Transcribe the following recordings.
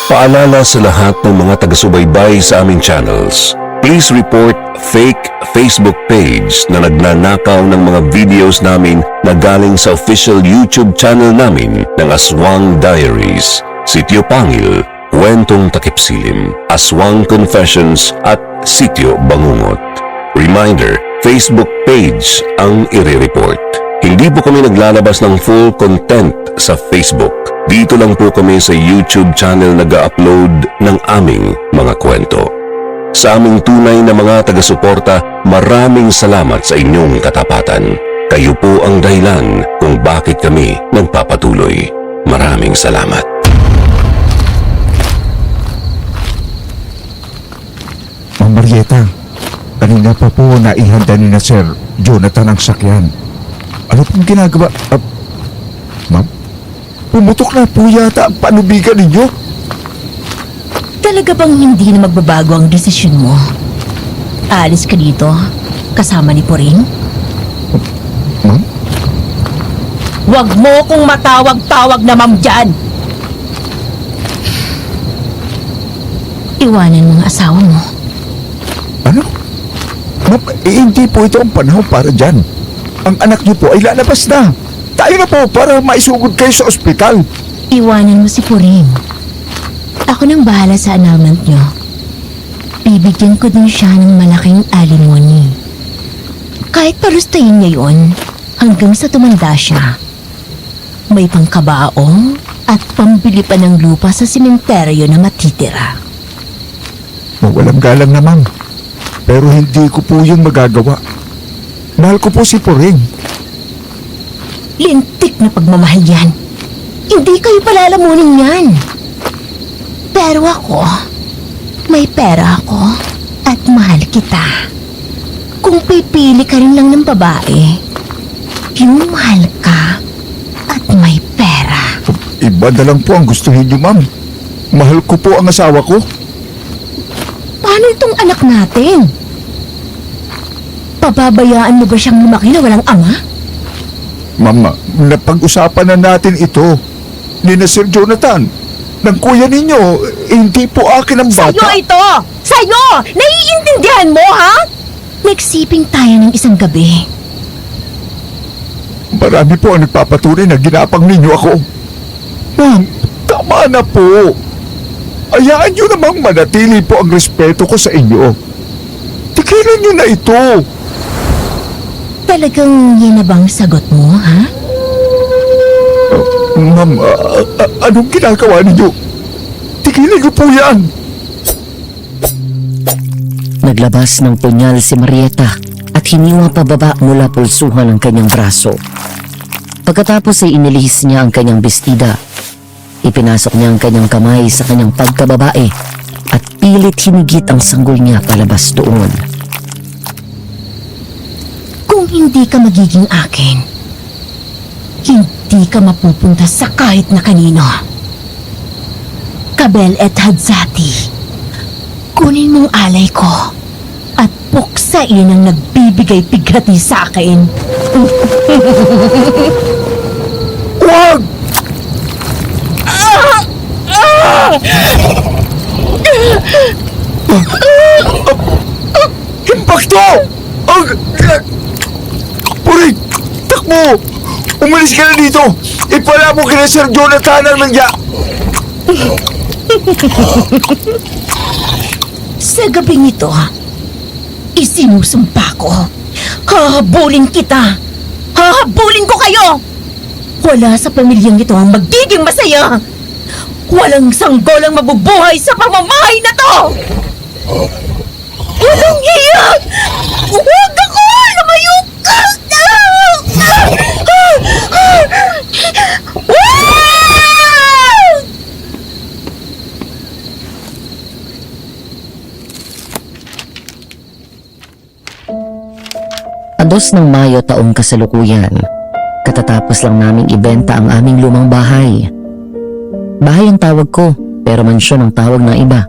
Paalala sa lahat ng mga taga-subaybay sa aming channels. Please report fake Facebook page na nagnanakaw ng mga videos namin na galing sa official YouTube channel namin ng Aswang Diaries, Sitio Pangil, Kwentong Takipsilim, Aswang Confessions at Sitio Bangungot. Reminder, Facebook page ang i-report. Hindi po kami naglalabas ng full content sa Facebook. Dito lang po kami sa YouTube channel nag-upload ng aming mga kwento. Sa aming tunay na mga taga-suporta, maraming salamat sa inyong katapatan. Kayo po ang dahilan kung bakit kami nagpapatuloy. Maraming salamat. Ma'am Marieta, kanina pa po naihanda ni na Sir Jonathan ang sakyan. Ano pong ginagawa? Ma'am, pumutok na po yata ang panubigan ninyo. Talaga bang hindi na magbabago ang desisyon mo? Alis ka dito, kasama ni Puring? Ma'am? Huwag mo kong matawag-tawag na ma'am dyan! Iwanan mo ang asawa mo. Ano? Ma'am, hindi po ito ang panahon para dyan. Ang anak niyo po ay lalabas na. Tayo na po para maisugod kayo sa ospital. Iwanan mo si Puring. Ako nang bahala sa annulment niyo. Bibigyan ko din siya ng malaking alimony. Kahit parustayin niya yun, hanggang sa tumanda siya. May pangkabaong at pambili pa ng lupa sa sementeryo na matitira. Walang galang na, ma'am. Pero hindi ko po yung magagawa. Mahal ko po si Puring. Lintik na pagmamahal yan. Hindi kayo palalamunin yan. Pero ako, may pera ako at mahal kita. Kung pipili ka rin lang ng babae, yung mahal ka at may pera. Iba na lang po ang gustuhin niyo, ma'am. Mahal ko po ang asawa ko. Paano itong anak natin? Pababayaan mo ba siyang lumaki na walang ama? Mama, napag-usapan na natin ito ni na Sir Jonathan. Ng kuya ninyo, hindi po akin ang bata. Sa'yo ito! Sa'yo! Naiintindihan mo, ha? Nagsiping tayo ng isang gabi. Marami po ang nagpapatunay na ginapang ninyo ako. Ma'am, tama na po. Hayaan nyo namang manatili po ang respeto ko sa inyo. Tigilan nyo na ito. Talagang yan na bang sagot mo, ha? Ma'am, anong ginagawa ninyo? Tigilan nyo po yan. Naglabas ng punyal si Marieta at hiniwa pababa mula pulsuhan ang kanyang braso. Pagkatapos ay inilihis niya ang kanyang bestida. Ipinasok niya ang kanyang kamay sa kanyang pagkababae at pilit hinigit ang sanggol niya palabas doon. Kung hindi ka magiging akin, hindi ka mapupunta sa kahit na kanino. Kabel et Hadzati, kunin mong alay ko at puksain ang nagbibigay pighati sa akin. Huwag! Impakto! Puring! Takbo! Umalis ka na dito! Ipala mo kina Sir Jonathan ang nangya! Sa gabing ito, isinusumpa ko. Hahabulin kita! Hahabulin ko kayo! Wala sa pamilyang ito ang magiging masaya! Walang sanggolang mabubuhay sa pamamahay na to! Walang hiya! Huwag ako! Lumayo ka! Ados ng Mayo taong kasalukuyan, katatapos lang naming ibenta ang aming lumang bahay. Bahay ang tawag ko, pero mansyon ang tawag ng iba.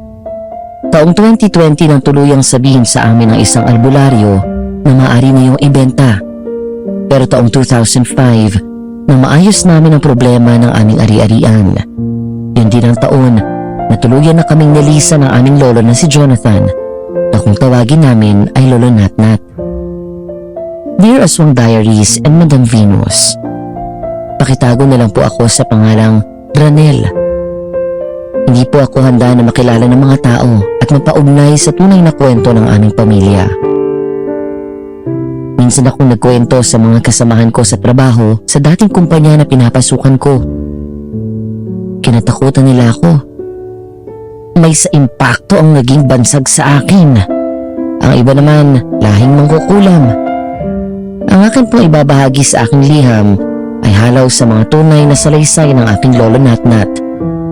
Taong 2020 nang tuluyang sabihin sa amin ng isang albularyo na maaari na yung ibenta. Pero taong 2005 nang maayos namin ang problema ng aming ari-arian. Yun din ang taon Natuluyan na kaming nilisa ng aming lolo na si Jonathan, na kung tawagin namin ay Lolo Natnat. Dear Aswang Diaries and Madam Venus, pakitago na lang po ako sa pangalang Ranel. Hindi po ako handa na makilala ng mga tao at mapaugnay sa tunay na kwento ng aming pamilya. Minsan akong nagkwento sa mga kasamahan ko sa trabaho sa dating kumpanya na pinapasukan ko. Kinatakutan nila ako. May sa impacto ang naging bansag sa akin. Ang iba naman, lahing mangkukulam. Ang akin pong ibabahagi sa aking liham ay halaw sa mga tunay na salaysay ng aking lolo Natnat,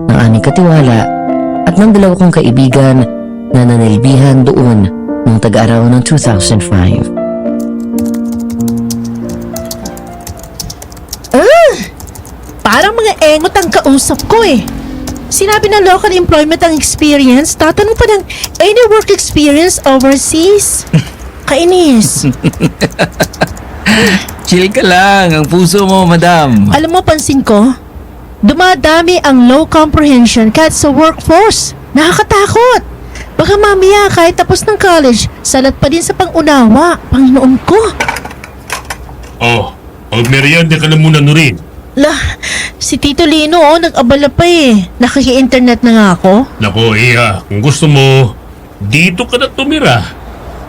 ng aming katiwala at ng dalawa kong kaibigan na nanilbihan doon noong tag-araw ng 2005. Parang mga engot ang kausap ko eh. Sinabi na local employment ang experience, tatanong pa ng any work experience overseas? Kainis. Chill ka lang, ang puso mo, madam. Alam mo, pansin ko, dumadami ang low comprehension kahit sa workforce. Nakakatakot. Baka mamaya kahit tapos ng college, salat pa din sa pang-unawa. Panginoon ko. Oh, merienda ka na muna, Nurin. Si Tito Lino nag-abala pa eh. Nakiki-internet na nga ako. Nako, Iya, kung gusto mo, dito ka na tumira.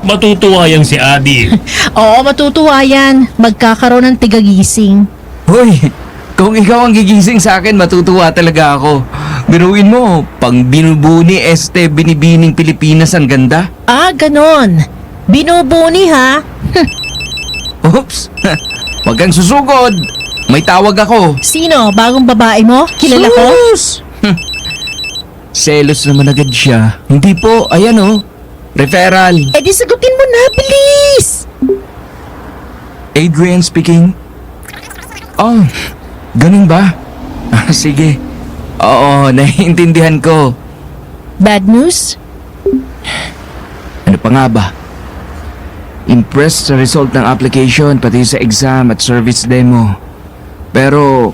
Matutuwa yan si Adi. Oo, matutuwa yan. Magkakaroon ng tigagising. Hoy, kung ikaw ang gigising sa akin, matutuwa talaga ako. Biruin mo, pang binubuni binibining Pilipinas ang ganda. Ah, ganon. Binubuni ha? Oops, wag kang susugod. May tawag ako. Sino? Bagong babae mo? Kilala ko? Sus! Selos naman agad siya. Hindi po, ayan oh. Referral. Eh di sagutin mo na, bilis! Adrian speaking. Oh, ganun ba? Sige. Oo, naiintindihan ko. Bad news? Ano pa nga ba? Impressed sa result ng application pati sa exam at service demo. Pero,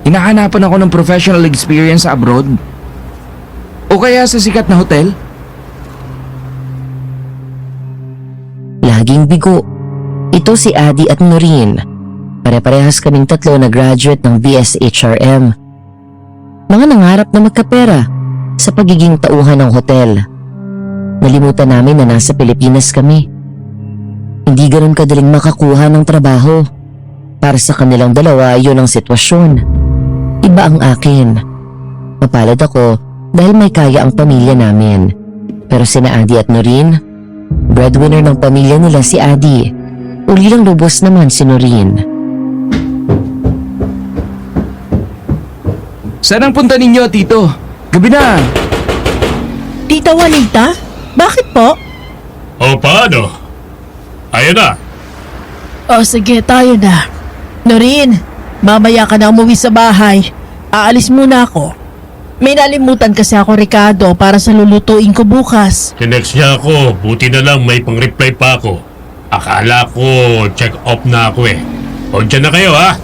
hinahanapan ako ng professional experience sa abroad. O kaya sa sikat na hotel? Laging bigo. Ito si Adi at Noreen. Pare-parehas kaming tatlo na graduate ng BSHRM. Mga nangarap na magkapera sa pagiging tauhan ng hotel. Nalimutan namin na nasa Pilipinas kami. Hindi ganun kadaling makakuha ng trabaho. Para sa kanilang dalawa, yun ang sitwasyon. Iba ang akin. Mapalad ako dahil may kaya ang pamilya namin. Pero sina Adi at Noreen, breadwinner ng pamilya nila si Adi. Uli lang lubos naman si Noreen. Saan ang punta ninyo, Tito? Gabi na. Tita Juanita? Bakit po? O, paano? Ayan na. O sige, tayo na. Noreen, mamaya ka na umuwi sa bahay. Aalis muna ako. May nalimutan kasi ako, Ricardo, para sa lulutuin ko bukas. Tinext niya ako, buti na lang may pang-reply pa ako. Akala ko check off na ako eh. O, dyan na kayo ha.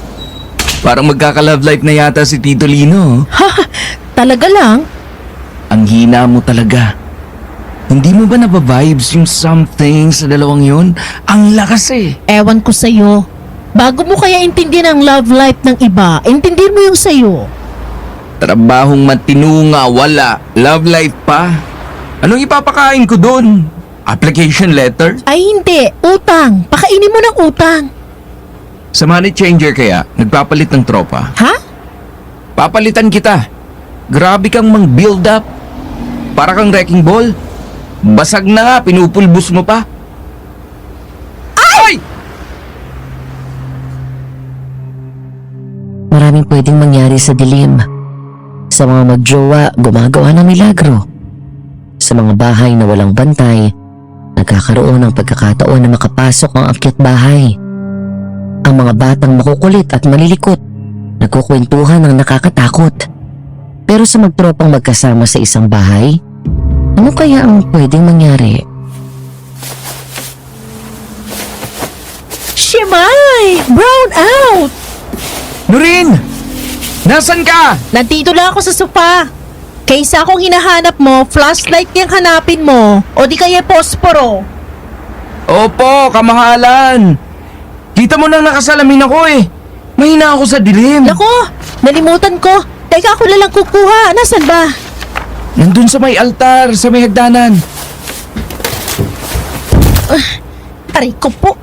Parang magkaka-love life na yata si Tito Lino. Ha? Talaga lang? Ang hina mo talaga. Hindi mo ba nababibes yung something sa dalawang yun? Ang lakas eh. Ewan ko sa'yo. Bago mo kaya intindihan ang love life ng iba, intindihan mo yung sa'yo. Trabahong matino nga, wala. Love life pa. Anong ipapakain ko doon? Application letter? Ay hindi, utang. Pakainin mo ng utang. Sa money changer kaya, nagpapalit ng tropa. Ha? Papalitan kita. Grabe kang mang-build up. Para kang wrecking ball. Basag na nga, pinupulbos mo pa. Ay! Maraming pwedeng mangyari sa dilim. Sa mga magjowa, gumagawa ng milagro. Sa mga bahay na walang bantay, nagkakaroon ng pagkakataon na makapasok ang akyat bahay. Ang mga batang makukulit at malilikot, nagkukwentuhan ng nakakatakot. Pero sa magtropang magkasama sa isang bahay, ano kaya ang pwedeng mangyari? Shemay! Brown out! Nurin! Nasaan ka? Nandito lang ako sa sofa. Kaysa kung hinahanap mo, flashlight yung hanapin mo. O di kaya posporo. Opo, kamahalan. Kita mo nang nakasalamin ako eh. Mahina ako sa dilim. Nako, nalimutan ko. Teka, ako na lang kukuha. Nasaan ba? Nandun sa may altar, sa may hagdanan. Aray ko po.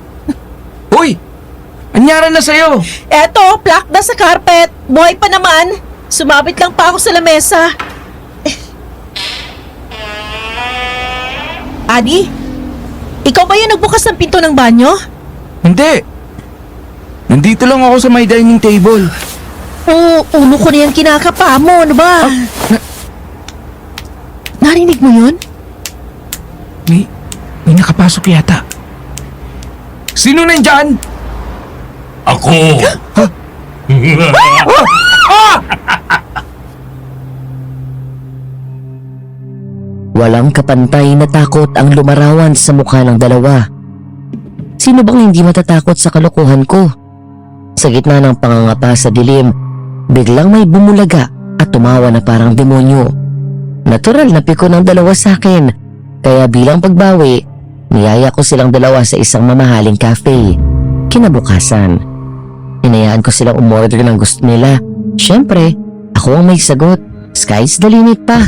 Uy! Anyara na sa'yo? Eto, plak na sa carpet. Buhay pa naman. Sumabit lang pa ako sa lamesa. Adi? Ikaw ba yung nagbukas ng pinto ng banyo? Hindi. Nandito lang ako sa may dining table. Oo, ulo ko na yung kinakapa mo. Ano ba? Narinig mo yun? May nakapasok yata. Sino nandyan? Ako! Walang kapantay na takot ang lumarawan sa mukha ng dalawa. Sino bang hindi matatakot sa kalokohan ko? Sa gitna ng pangangapa sa dilim, biglang may bumulaga at tumawa na parang demonyo. Natural na piko ng dalawa sa akin, kaya bilang pagbawi, niyaya ko silang dalawa sa isang mamahaling cafe. Kinabukasan, hinayaan ko silang umorder ng gusto nila. Siyempre, ako ang may sagot. Sky's the limit pa.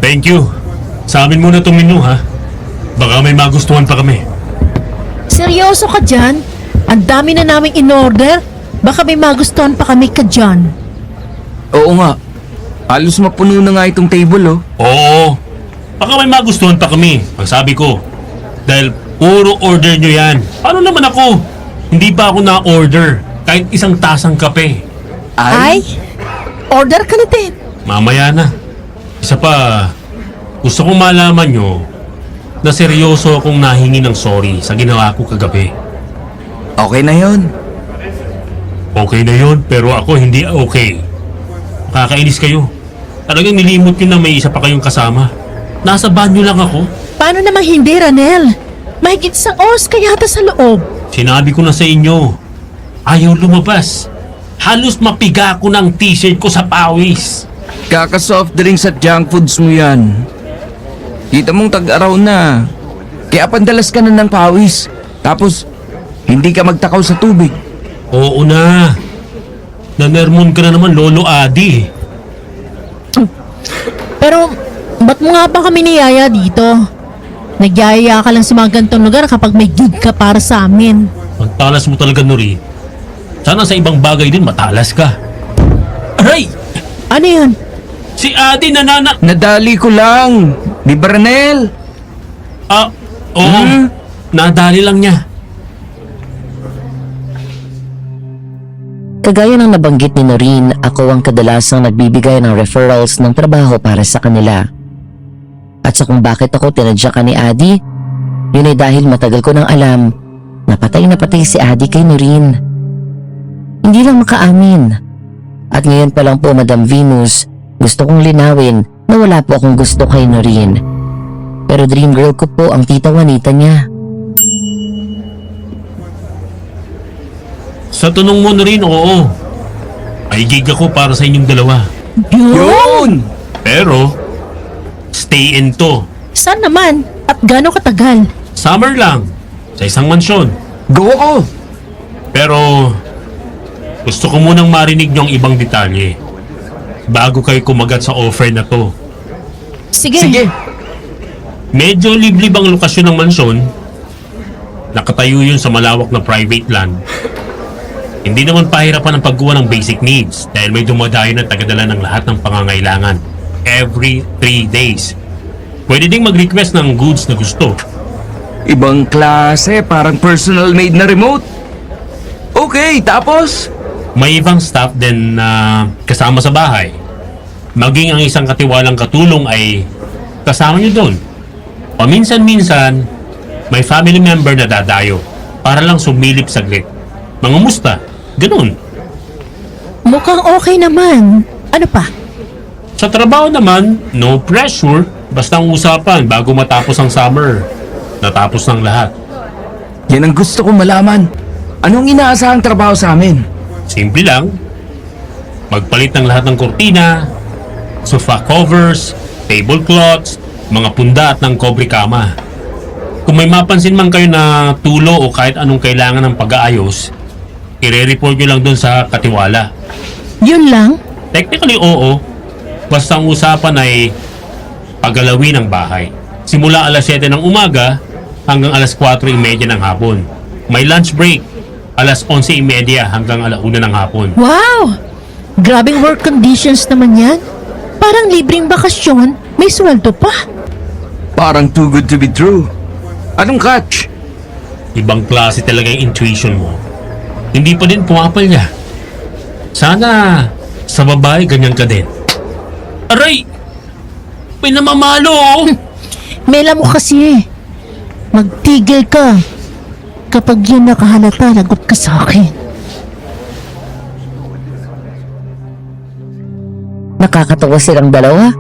Thank you. Sa amin muna itong menu, ha? Baka may magustuhan pa kami. Seryoso ka dyan? Ang dami na naming in-order. Baka may magustuhan pa kami ka dyan. Oo nga. Halos mapuno na nga itong table oh. Oo. Baka may magustuhan pa kami. Ang sabi ko. Dahil puro order nyo yan. Paano naman ako? Hindi pa ako na-order. Kahit isang tasang kape. Ay, order ka na din. Mamaya na. Isa pa, gusto kong malaman nyo na seryoso akong nahingi ng sorry sa ginawa ko kagabi. Okay na yon. Okay na yon, pero ako hindi okay. Nakakainis kayo. Talagang nilimot nyo na may isa pa kayong kasama. Nasa banyo lang ako. Paano naman hindi, Ranel? Mahigit isang oras ka yata sa loob. Sinabi ko na sa inyo, ayaw lumabas. Halos mapiga ko ng t-shirt ko sa pawis. Kaka-soft drinks at junk foods mo yan. Kita mong tag-araw na. Kaya pandalas ka na ng pawis. Tapos, hindi ka magtakaw sa tubig. Oo na. Nanermon ka na naman, Lolo Adi. Pero, ba't mo nga ba kami niyaya dito? Nagyayaya ka lang sa mga ganitong lugar kapag may gig ka para sa amin. Magtalas mo talaga, Nuri. Sana sa ibang bagay din matalas ka. Aray! Ano yun? Si Adi nanana... Nadali ko lang. Di ba, Ranel? Oo. Nadali lang niya. Kagaya ng nabanggit ni Noreen, ako ang kadalasang nagbibigay ng referrals ng trabaho para sa kanila. At sa kung bakit ako tinadyakan ni Adi, yun ay dahil matagal ko nang alam na patay si Adi kay Noreen. Hindi lang makaamin. At ngayon pa lang po, Madam Venus, gusto kong linawin na wala po akong gusto kay Noreen. Pero dream girl ko po ang tita Juanita niya. Sa tanong mo na rin, oo. May gig ako para sa inyong dalawa. Yun! Pero, stay in to. Saan naman? At gaano katagal? Summer lang. Sa isang mansyon. Go ako! Pero, gusto ko munang marinig niyo ang ibang detalye bago kayo kumagat sa offer na to. Sige. Sige! Medyo liblib ang lokasyon ng mansyon. Nakatayo yun sa malawak na private land. Hindi naman pahirapan ang paggawa ng basic needs dahil may dumadayo na tagadala ng lahat ng pangangailangan every 3 days. Pwede ding mag-request ng goods na gusto. Ibang klase, parang personal made na remote. Okay, tapos? May ibang staff din na kasama sa bahay. Maging ang isang katiwalang katulong ay kasama nyo doon. Paminsan-minsan, may family member na dadayo para lang sumilip saglit. Mangumusta, ganun. Mukhang okay naman. Ano pa? Sa trabaho naman, no pressure, basta ang usapan bago matapos ang summer. Natapos ng lahat. Yan ang gusto kong malaman. Anong inaasahang trabaho sa amin? Simple lang. Pagpalit ng lahat ng kurtina, sofa covers, tablecloths, mga punda at ng kobre kama. Kung may mapansin man kayo na tulo o kahit anong kailangan ng pag-aayos, i-report nyo lang dun sa katiwala. Yun lang? Technically, oo. Basta ang usapan ay paggalawin ng bahay. Simula alas 7 ng umaga hanggang alas 4:30 ng hapon. May lunch break, alas 11:30 hanggang alauna ng hapon. Wow! Grabing work conditions naman yan. Parang libreng bakasyon, may sweldo pa. Parang too good to be true. Anong catch? Ibang klase talaga yung intuition mo. Hindi pa din pumapalya. Sana sa babae ganyan ka din. Aray! May namamalo oh! Mela mo kasi. Magtigil ka. Kapag yun nakahalata, lagot ka sa akin. Nakakatawa silang dalawa.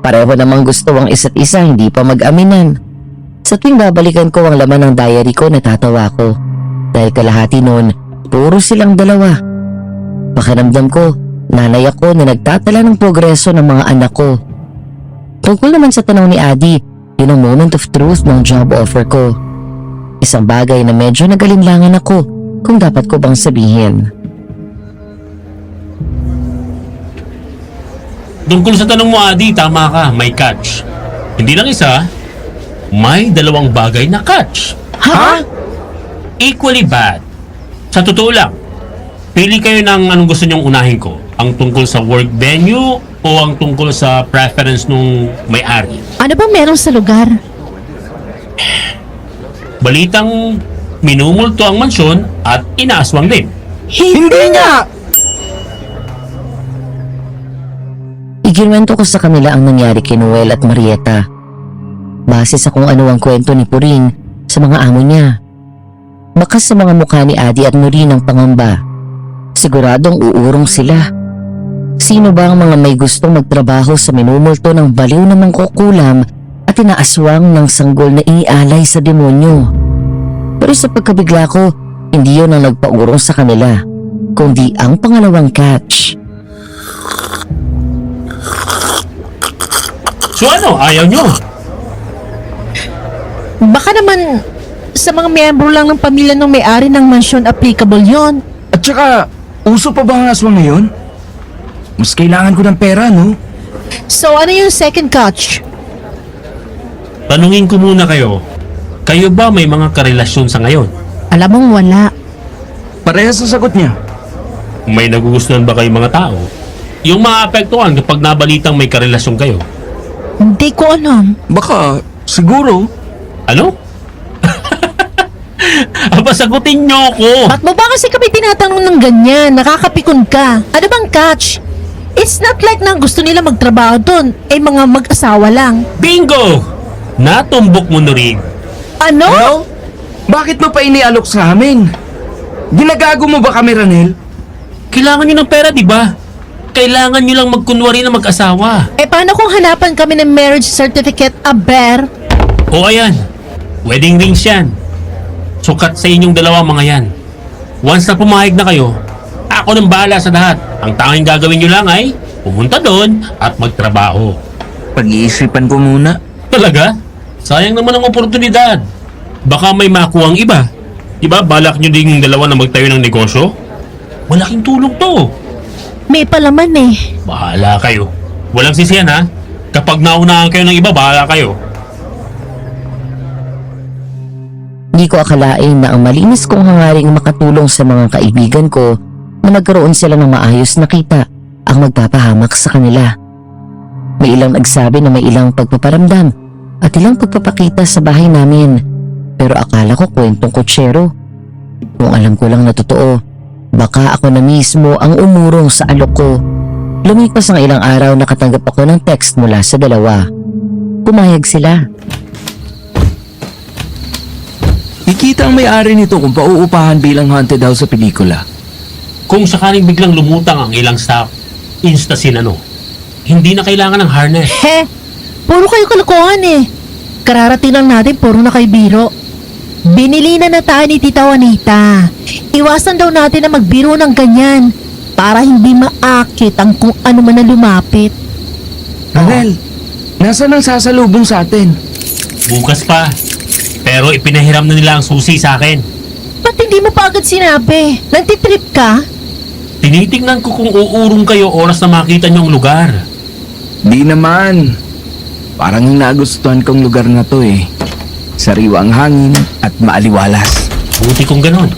Pareho namang gusto ang isa't isa, hindi pa mag-aminan. Sa tuwing babalikan ko ang laman ng diary ko, natatawa ko. Dahil kalahati noon, puro silang dalawa. Pakiramdam ko, nanay ako na nagtatala ng progreso ng mga anak ko. Tungkol naman sa tanong ni Adi, yun ang moment of truth ng job offer ko. Isang bagay na medyo nagalinlangan ako kung dapat ko bang sabihin. Tungkol sa tanong mo, Adi, tama ka, may catch. Hindi lang isa, may dalawang bagay na catch. Ha? Equally bad. Sa totoo lang, pili kayo ng anong gusto nyong unahin ko. Ang tungkol sa work venue o ang tungkol sa preference nung may-ari. Ano bang meron sa lugar? Balitang minumulto ang mansyon at inaaswang din. Hindi nga! Iginwento ko sa kanila ang nangyari kay Noel at Marieta. Base sa kung ano ang kwento ni Puring sa mga amo niya. Bakas sa mga mukha ni Adi at Nuri ng pangamba. Siguradong uurong sila. Sino ba ang mga may gustong magtrabaho sa minumulto ng baliw na mangkukulam at inaaswang ng sanggol na inialay sa demonyo? Pero sa pagkabigla ko, hindi yun ang nagpaurong sa kanila, kundi ang pangalawang catch. So ano, ayaw nyo? Baka naman sa mga miyembro lang ng pamilya ng may-ari ng mansyon applicable yon. At saka, uso pa ba ang aswang ngayon? Mas kailangan ko ng pera, no? So ano yung second catch? Tanungin ko muna kayo. Kayo ba may mga karelasyon sa ngayon? Alam mong wala. Parehas sa sagot niya. May nagugustuhan ba kayong mga tao? Yung maapektuhan kapag nabalitang may karelasyon kayo. Hindi ko alam. Baka, siguro. Ano? Aba, sagutin nyo ako! Ba't mo ba kasi kami tinatanong ng ganyan? Nakakapikon ka. Ano bang catch? It's not like na gusto nila magtrabaho doon. Eh mga mag-asawa lang. Bingo! Natumbok mo na rin. Ano? Bakit mo pa inialok sa amin? Ginagago mo ba kami, Ranel? Kailangan nyo ng pera, di ba? Kailangan nyo lang magkunwari na mag-asawa. Eh paano kung hanapan kami ng marriage certificate, aber? O ayan, wedding rings yan. Sukat sa inyong dalawa mga yan. Once na pumayag na kayo, ako nang bahala sa lahat. Ang tanging gagawin nyo lang ay pumunta doon at magtrabaho. Pag-iisipan ko muna. Talaga? Sayang naman ang oportunidad. Baka may makuha ang iba. Diba balak nyo din yung dalawa na magtayo ng negosyo? Malaking tulong to. May palaman eh. Bahala kayo. Walang sisiyan ha. Kapag naunahan kayo ng iba, bahala kayo. Hindi ko akalain na ang malinis kong hangaring makatulong sa mga kaibigan ko na magkaroon sila ng maayos na kita ang magpapahamak sa kanila. May ilang nagsabi na may ilang pagpaparamdam at ilang pagpapakita sa bahay namin. Pero akala ko kwentong kutsero. Kung alam ko lang na totoo, baka ako na mismo ang umurong sa alok ko. Lumipas ang ilang araw nakatanggap ako ng text mula sa dalawa. Pumayag sila. Ikita ang may-ari nito kung pauupahan bilang haunted house sa pelikula. Kung sakaling biglang lumutang ang ilang staff, instasin ano, hindi na kailangan ng harness. He, puro kayo kalokohan eh. Kararating lang natin, puro na kayo biro. Binili na tayo ni Tita Juanita. Iwasan daw natin na magbiro ng ganyan. para hindi maakit ang kung ano man na lumapit. Ranel, nasaan ang sasalubong sa atin? Bukas pa. Pero ipinahiram na nila ang susi sa akin. Ba't hindi mo pa agad sinabi? Nagtitrip ka? Tinitingnan ko kung uurong kayo oras na makita niyo ang lugar. Di naman. Parang nagustuhan kong lugar na to eh. Sariwa ang hangin at maaliwalas. Buti kong ganon.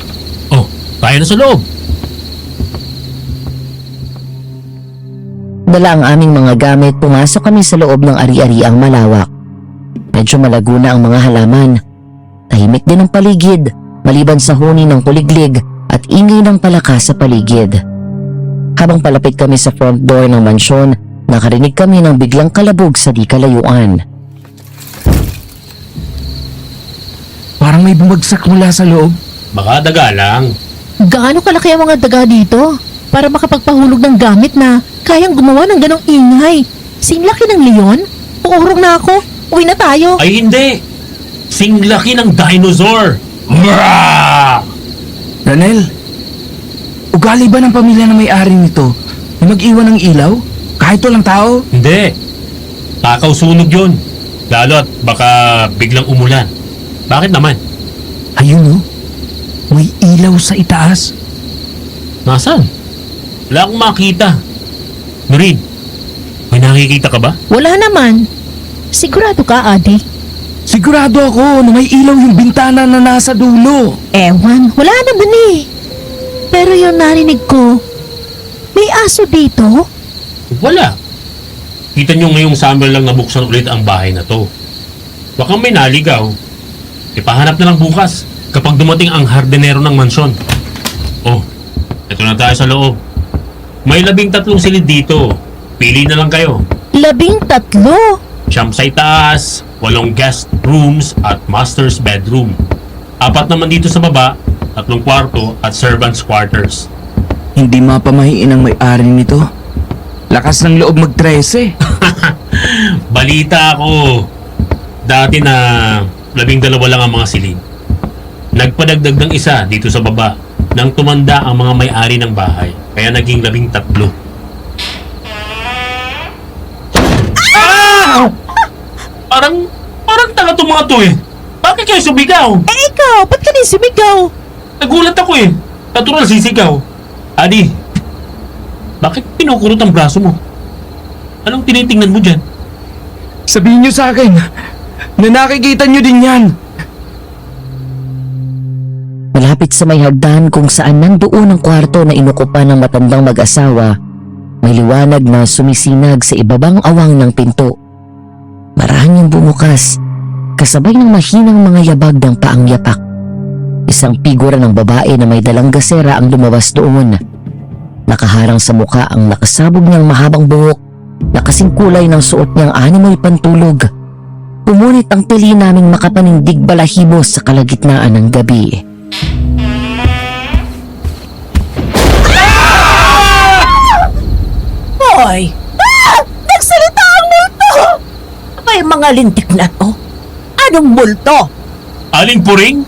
Oh, tayo na sa loob. Dala ang aming mga gamit, pumasok kami sa loob ng ari-ariang malawak. Medyo malago na ang mga halaman. Tahimik din ang paligid, maliban sa huni ng kuliglig at ingay ng palaka sa paligid. Habang palapit kami sa front door ng mansyon, nakarinig kami ng biglang kalabog sa di kalayuan. Parang may bumagsak mula sa loob. Baka daga lang. Gaano kalaki ang mga daga dito para makapagpahulog ng gamit na kayang gumawa ng ganong ingay? Sinlaki ng leon? Uurong na ako. Uwi na tayo. Ay hindi. Singlaki ng dinosaur. Mrrah! Ranel, ugali ba ng pamilya na may-ari nito na mag-iwan ng ilaw? Kahit walang tao? Hindi. Takaw sunog yun. Lalo at baka biglang umulan. Bakit naman? Ayun oh, may ilaw sa itaas. Nasaan? Wala akong makita. Nurin, may nakikita ka ba? Wala naman. Sigurado ka, Adi? Sigurado ako na may ilaw yung bintana na nasa dulo. Ewan, wala naman eh. Pero yung narinig ko, may aso dito? Wala. Kita nyo ngayong summer lang nabuksan ulit ang bahay na to. Baka may naligaw. Ipahanap na lang bukas kapag dumating ang hardinero ng mansyon. Oh, eto na tayo sa loob. May 13 silid dito. Pili na lang kayo. 13? Siyam sa itaas, 8 guest rooms at master's bedroom. 4 naman dito sa baba, 3 kwarto at servants quarters. Hindi mapamahiin ang may-ari nito. Lakas ng loob mag-13. Balita ako. Dati na 12 lang ang mga silid. Nagpadagdag ng isa dito sa baba nang tumanda ang mga may-ari ng bahay. Kaya naging 13. Ah! Parang tanga itong mga to eh. Bakit kayo sumigaw? Eh ikaw, ba't ka din sumigaw? Nagulat ako eh. Natural sisigaw. Adi, bakit pinukurot ang braso mo? Anong tinitingnan mo dyan? Sabihin niyo sa akin na nakikita niyo din yan. Malapit sa may hagdan kung saan nandoon ang kwarto na inukupan ng matandang mag-asawa, may liwanag na sumisinag sa ibabang awang ng pinto. Marahan yung bumukas, kasabay ng mahinang mga yabag ng paang yapak. Isang figura ng babae na may dalang gasera ang lumabas doon. Nakaharang sa muka ang nakasabog niyang mahabang buhok na kasing kulay ng suot niyang animoy pantulog. Pumunit ang tili naming makapanindig balahibo sa kalagitnaan ng gabi. Hoy! Nagsalita ang multo! May mga lintik na to. Anong multo? Aling puring?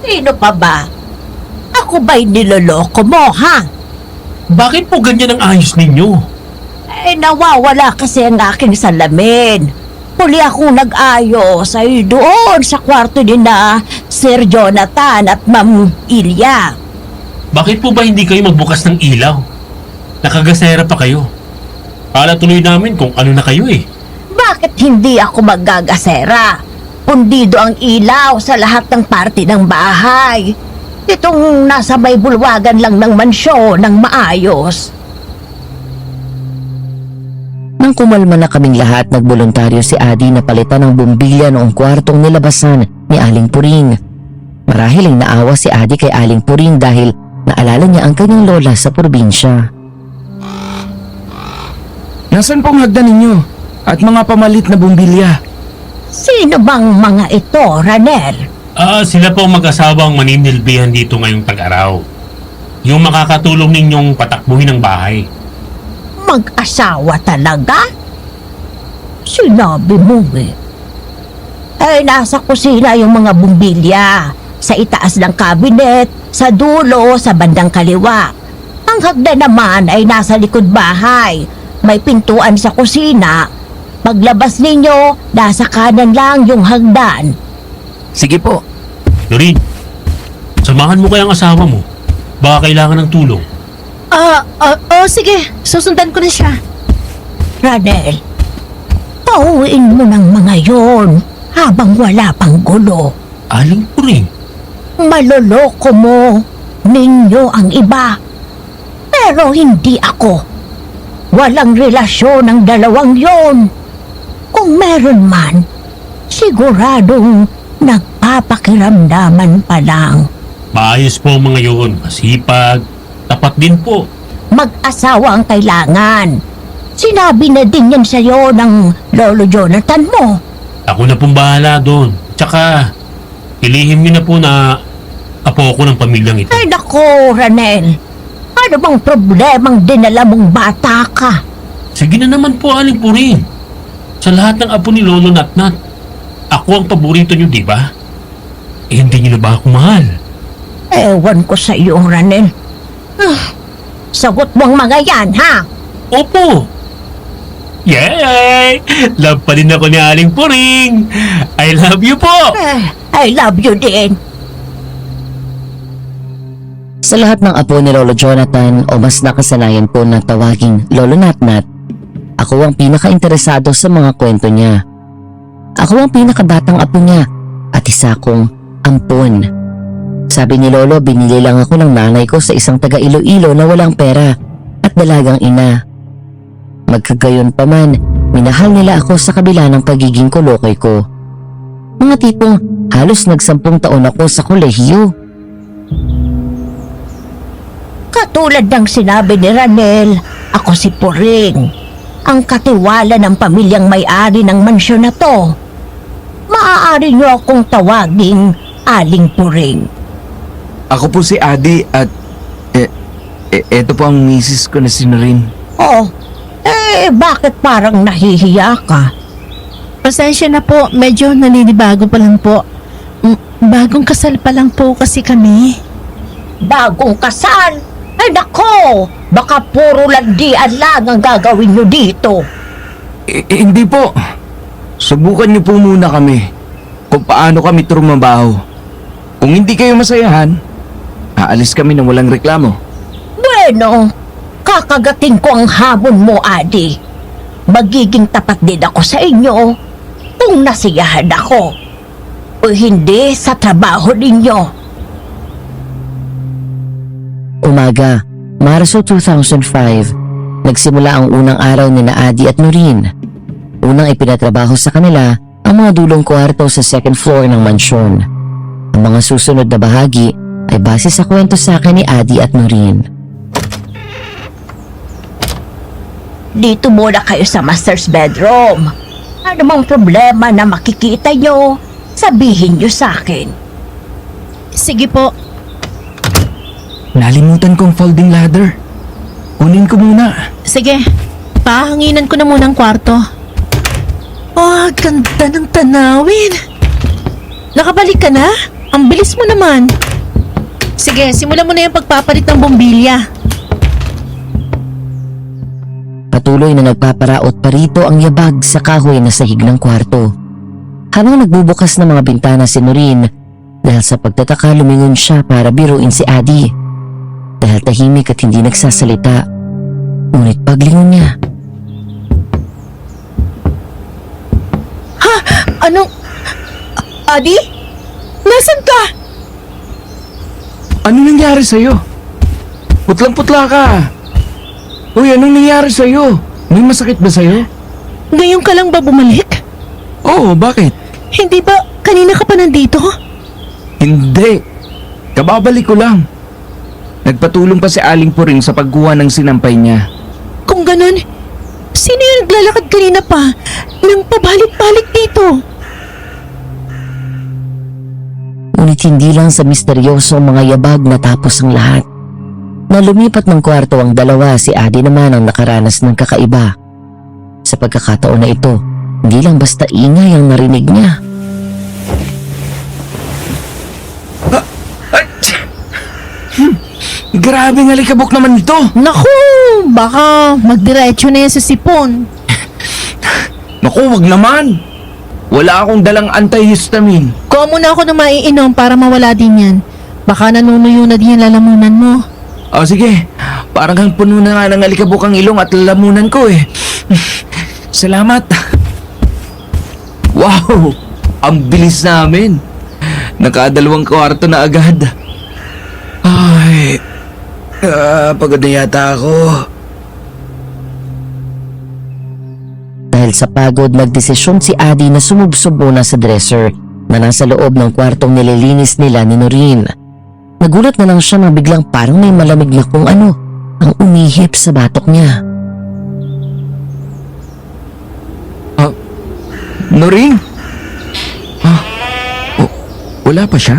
Sino pa ba? Ako ba'y niloloko mo, ha? Bakit po ganyan ang ayos ninyo? Eh, nawawala kasi ang aking salamin. Huli akong nag-ayos ay doon sa kwarto ni na Sir Jonathan at Ma'am Ilya. Bakit po ba hindi kayo magbukas ng ilaw? Nakagasera pa kayo. Kala tuloy namin kung ano na kayo eh. Bakit hindi ako maggagasera? Pundido ang ilaw sa lahat ng parte ng bahay. Itong nasa may bulwagan lang ng mansyon ng maayos. Nang kumalma na kaming lahat, nagboluntaryo si Adi na palitan ng bumbilya noong kwartong nilabasan ni Aling Puring. Marahil ay naawa si Adi kay Aling Puring dahil naalala niya ang kanyang lola sa probinsya. Nasaan pong hagdan ninyo? At mga pamalit na bumbilya? Sino bang mga ito, Ranel? Sila po ang mag-asawang maninilbihan dito ngayong tag-araw. Yung makakatulong ninyong patakbuhin ang bahay. Mag-asawa talaga? Sinabi mo eh. Eh, nasa kusina yung mga bumbilya. Sa itaas ng kabinet, sa dulo, sa bandang kaliwa. Ang hagdan naman ay nasa likod bahay. May pintuan sa kusina. Paglabas ninyo, nasa kanan lang yung hagdan. Sige po. Noreen, samahan mo kaya ang asawa mo. Baka kailangan ng tulong. Sige. Susundan ko na siya. Ranel, pauwiin mo ng mga yon habang wala pang gulo. Aling Puring, Maloloko mo ninyo ang iba. Pero hindi ako. Walang relasyon ang dalawang yon. Kung meron man, siguradong nagpapakiramdaman pa lang. maayos po ang mga yun. Masipag, tapat din po. Mag-asawa ang kailangan. Sinabi na din yan sa'yo ng Lolo Jonathan mo. Ako na pong bahala doon. Tsaka, pilihin niyo na po na apo ko ng pamilyang ito. Ay nako, Ranel. Ano bang problemang dinala mong bata ka? Sige na naman po, Aling Puring. Sa lahat ng apo ni Lolo Natnat, ako ang paborito niyo, di ba? Eh, hindi niyo na ba ako mahal? Ewan ko sa iyo, Ranel. Sagot mo ang mga yan, ha? Opo! Yay! Love pa din ako ni Aling Puring! I love you po! I love you din. Sa lahat ng apo ni Lolo Jonathan o mas nakasanayan po na tawaging Lolo Natnat, ako ang pinaka-interesado sa mga kwento niya. Ako ang pinakabatang apo niya at isa kong ampon. Sabi ni Lolo, binili lang ako ng nanay ko sa isang taga Iloilo na walang pera at dalagang ina. Magkagayon pa man, minahal nila ako sa kabila ng pagiging kolokoy ko. Mga tipong halos nag-10 taon ako sa kolehiyo. Katulad ng sinabi ni Ranel, ako si Puring, ang katiwala ng pamilyang may-ari ng mansyon na to. Maaari niyo akong tawaging Aling Puring. Ako po si Adi at eto po ang misis ko na si Noreen. Oh, bakit parang nahihiya ka? Pasensya na po. Medyo naninibago pa lang po. Bagong kasal pa lang po kasi kami. Bagong kasal? Ay nako, baka puro landian lang ang gagawin niyo dito. Hindi po. Subukan niyo po muna kami kung paano kami trumabaho. Kung hindi kayo masayahan, aalis kami na walang reklamo. Bueno, kakagating ko ang hamon mo, Adi. Magiging tapat din ako sa inyo kung nasiyahan ako o hindi sa trabaho ninyo. Umaga, Marso 2005, nagsimula ang unang araw ni na Adi at Noreen. Unang ipinatrabaho sa kanila ang mga dulong kwarto sa second floor ng mansyon. Ang mga susunod na bahagi ay base sa kwento sa akin ni Adi at Noreen. Dito muna kayo sa master's bedroom. Ano mang problema na makikita nyo, sabihin nyo sa akin. Sige po. Nalimutan kong folding ladder. Kunin ko muna. Sige. Pahanginan ko na muna ang kwarto. Oh, ganda ng tanawin. Nakabalik ka na? Ang bilis mo naman. Sige, simulan mo na yung pagpapalit ng bombilya. Patuloy na nagpaparaot pa rito ang yabag sa kahoy na sahig ng kwarto. Habang nagbubukas ng mga bintana si Noreen, dahil sa pagtataka lumingon siya para biruin si Adi. Dahil tahimik at hindi nagsasalita, ngunit paglingon niya. Ha? Anong... Adi? Nasaan ka? Ano nangyari sa'yo? Putlang-putla ka. Uy, anong nangyari sa'yo? May masakit ba sa'yo? Ngayon ka lang ba bumalik? Oo, bakit? Hindi ba kanina ka pa nandito? Hindi. Kababalik ko lang. Nagpatulong pa si Aling Puring sa pagkuha ng sinampay niya. Kung ganun, sino yung naglalakad kanina pa nang pabalik-balik dito? Ngunit hindi lang sa misteryoso mga yabag natapos ang lahat. Nang lumipat ng kwarto ang dalawa, si Adi naman ang nakaranas ng kakaiba. Sa pagkakataon na ito, hindi lang basta ingay ang narinig niya. Grabe nga alikabok naman ito. Naku, baka magdiretso na yan sa sipon. Naku, wag naman. Wala akong dalang antihistamine. Kuha muna ako na maiinom para mawala din yan. Baka nanunuyo na din yung lalamunan mo. O sige, parang kang puno na nga ng alikabok ang ilong at lalamunan ko eh. Salamat. Wow, ang bilis namin. Nakadalawang kwarto na agad. Ay, pagod na yata ako. Dahil sa pagod, nagdesisyon si Adi na sumubsob muna sa dresser na nasa loob ng kwartong nililinis nila ni Noreen. Nagulat na lang siya nang biglang parang may malamig na kung ano ang umihip sa batok niya. Noreen? Wala pa siya?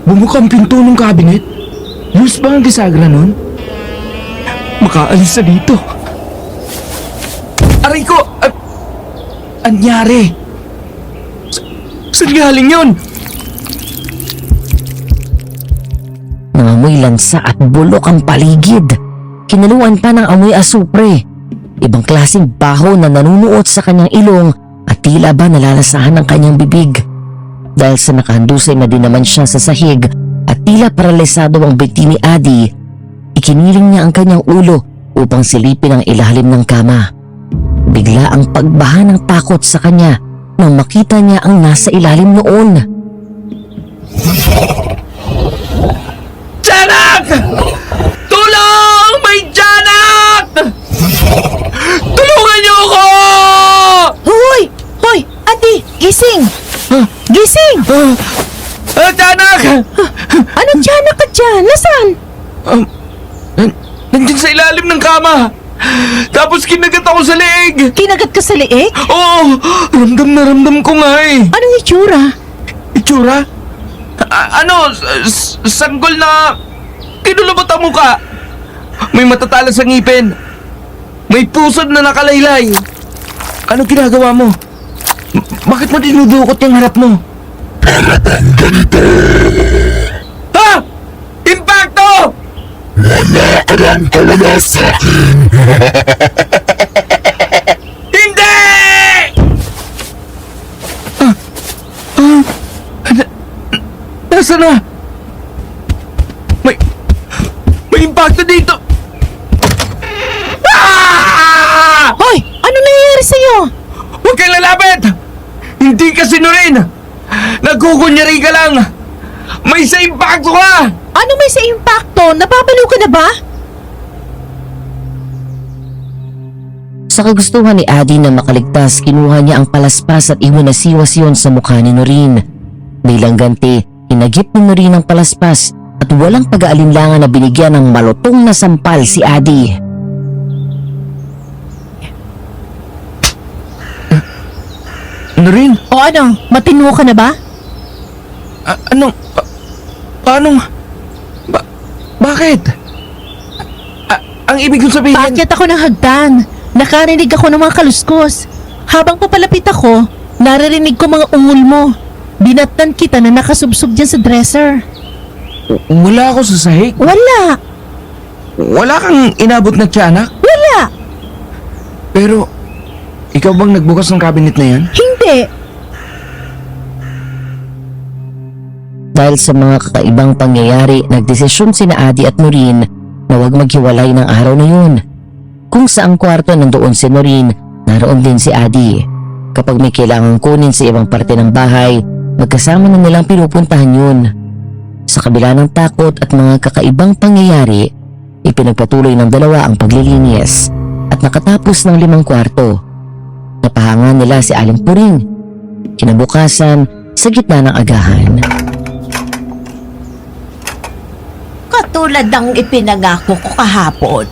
Bumukang pinto ng cabinet? Luz ba ang bisagra nun? Makaalis na dito. Aray ko! Anyari? Saan galing yun? Nangamoy lansa at bulok ang paligid. Kinaluan pa ng amoy asupre. Ibang klaseng baho na nanunuot sa kanyang ilong at tila ba nalalasahan ng kanyang bibig. Dahil sa nakahandusay na din naman siya sa sahig at tila paralisado ang biti ni Adi, ikiniling niya ang kanyang ulo upang silipin ang ilalim ng kama. Bigla ang pagbaha ng takot sa kanya nang makita niya ang nasa ilalim noon. Tiyanak! Tulong! May tiyanak! Tulungan niyo ako! Hoy! Hoy! Ate! Gising! Gising! Tiyanak! Anong tiyanak ka dyan? Nasaan? Nandiyan sa ilalim ng kama. Tapos kinagat ako sa leeg. Kinagat ka sa leeg? Oo! Ramdam na ramdam ko nga eh. Anong itsura? Itsura? Sanggol na kinulubot ang muka. May matatalas sa ngipin. May pusod na nakalaylay. Anong ginagawa mo? Bakit mo dinudukot yung harap mo? Ha? Impacto! Hindi! Nasaan na? May impacto dito! Hoy! Ano nangyayari sa'yo? Huwag kang lalapit! Hindi ka sinurin! Nagkukunyari ka lang! May sa impacto ka! Ano may sa impacto? Napapaliw ka na ba? Sa kagustuhan ni Adi na makaligtas, kinuha niya ang palaspas at iwinasiwas yon sa mukha ni Noreen. Bilang ganti, inagip ni Noreen ang palaspas at walang pag-aalinlangan na binigyan ng malutong na sampal si Adi. Noreen? O ano? Matino ka na ba? Bakit? Ang ibig kong sabihin... Paakyat ako ng hagdan. Nakarinig ako ng mga kaluskos. Habang papalapit ako, naririnig ko mga ungol mo. Binatnan kita na nakasubsob dyan sa dresser. Wala ako sa sahig. Wala! Wala kang inabot na tiyanak. Wala! Pero, ikaw bang nagbukas ng cabinet na yan? Hindi! Dahil sa mga kakaibang pangyayari, nagdesisyon sina Adi at Noreen na huwag maghiwalay ng araw na yun. Kung saang kwarto nandoon si Noreen, naroon din si Adi. Kapag may kailangang kunin sa ibang parte ng bahay, magkasama na nilang pinupuntahan yun. Sa kabila ng takot at mga kakaibang pangyayari, ipinagpatuloy ng dalawa ang paglilinis at nakatapos ng 5 kwarto. Napahanga nila si Aling Puring. Kinabukasan, sa gitna ng agahan. Katulad ng ipinangako ko kahapon.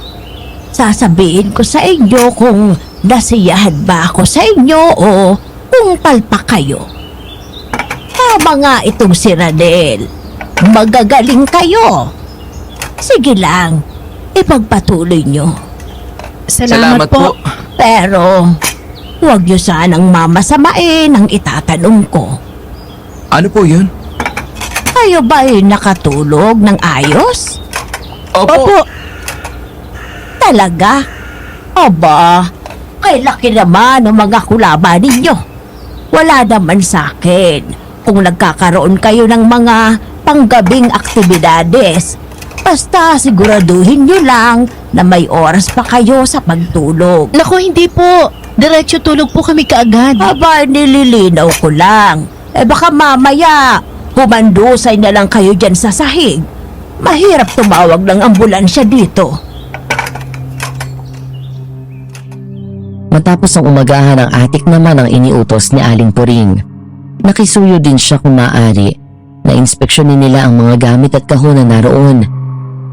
Sasabihin ko sa inyo kung nasiyahan ba ako sa inyo o kung palpak kayo. Tama nga itong si Ranel. Magagaling kayo. Sige lang, ipagpatuloy nyo. Salamat po. Pero, huwag nyo sanang mamasamain ang itatanong ko. Ano po yun? Kayo ba'y nakatulog ng ayos? Opo. Talaga? Aba, kay laki naman ng mga kulaba ninyo. Wala naman sa akin kung nagkakaroon kayo ng mga panggabing aktibidades. Basta siguraduhin nyo lang na may oras pa kayo sa pagtulog. Naku, hindi po. Diretso tulog po kami kaagad. Aba, nililinaw ko lang. Baka mamaya, humandusay na lang kayo dyan sa sahig. Mahirap tumawag ng ambulansya dito. Matapos ang umagahan ng atik naman ang iniutos ni Aling Puring. Nakisuyo din siya kung maaari na inspeksyonin nila ang mga gamit at kahon na naroon.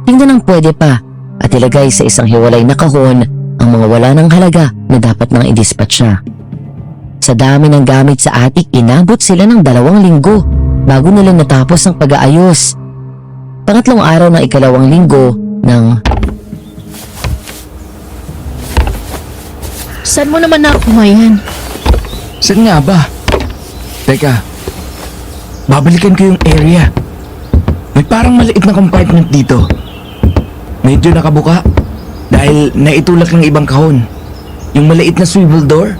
Tingnan ang pwede pa at ilagay sa isang hiwalay na kahon ang mga wala ng halaga na dapat nang idispatcha. Sa dami ng gamit sa atik, inabot sila ng 2 linggo bago nila natapos ang pag-aayos. Pangatlong araw ng 2nd linggo ng Saan mo naman nakuha yan? Saan nga ba? Teka, babalikan ko yung area. May parang maliit na compartment dito. Medyo nakabuka dahil naitulak ng ibang kahon. Yung maliit na swivel door.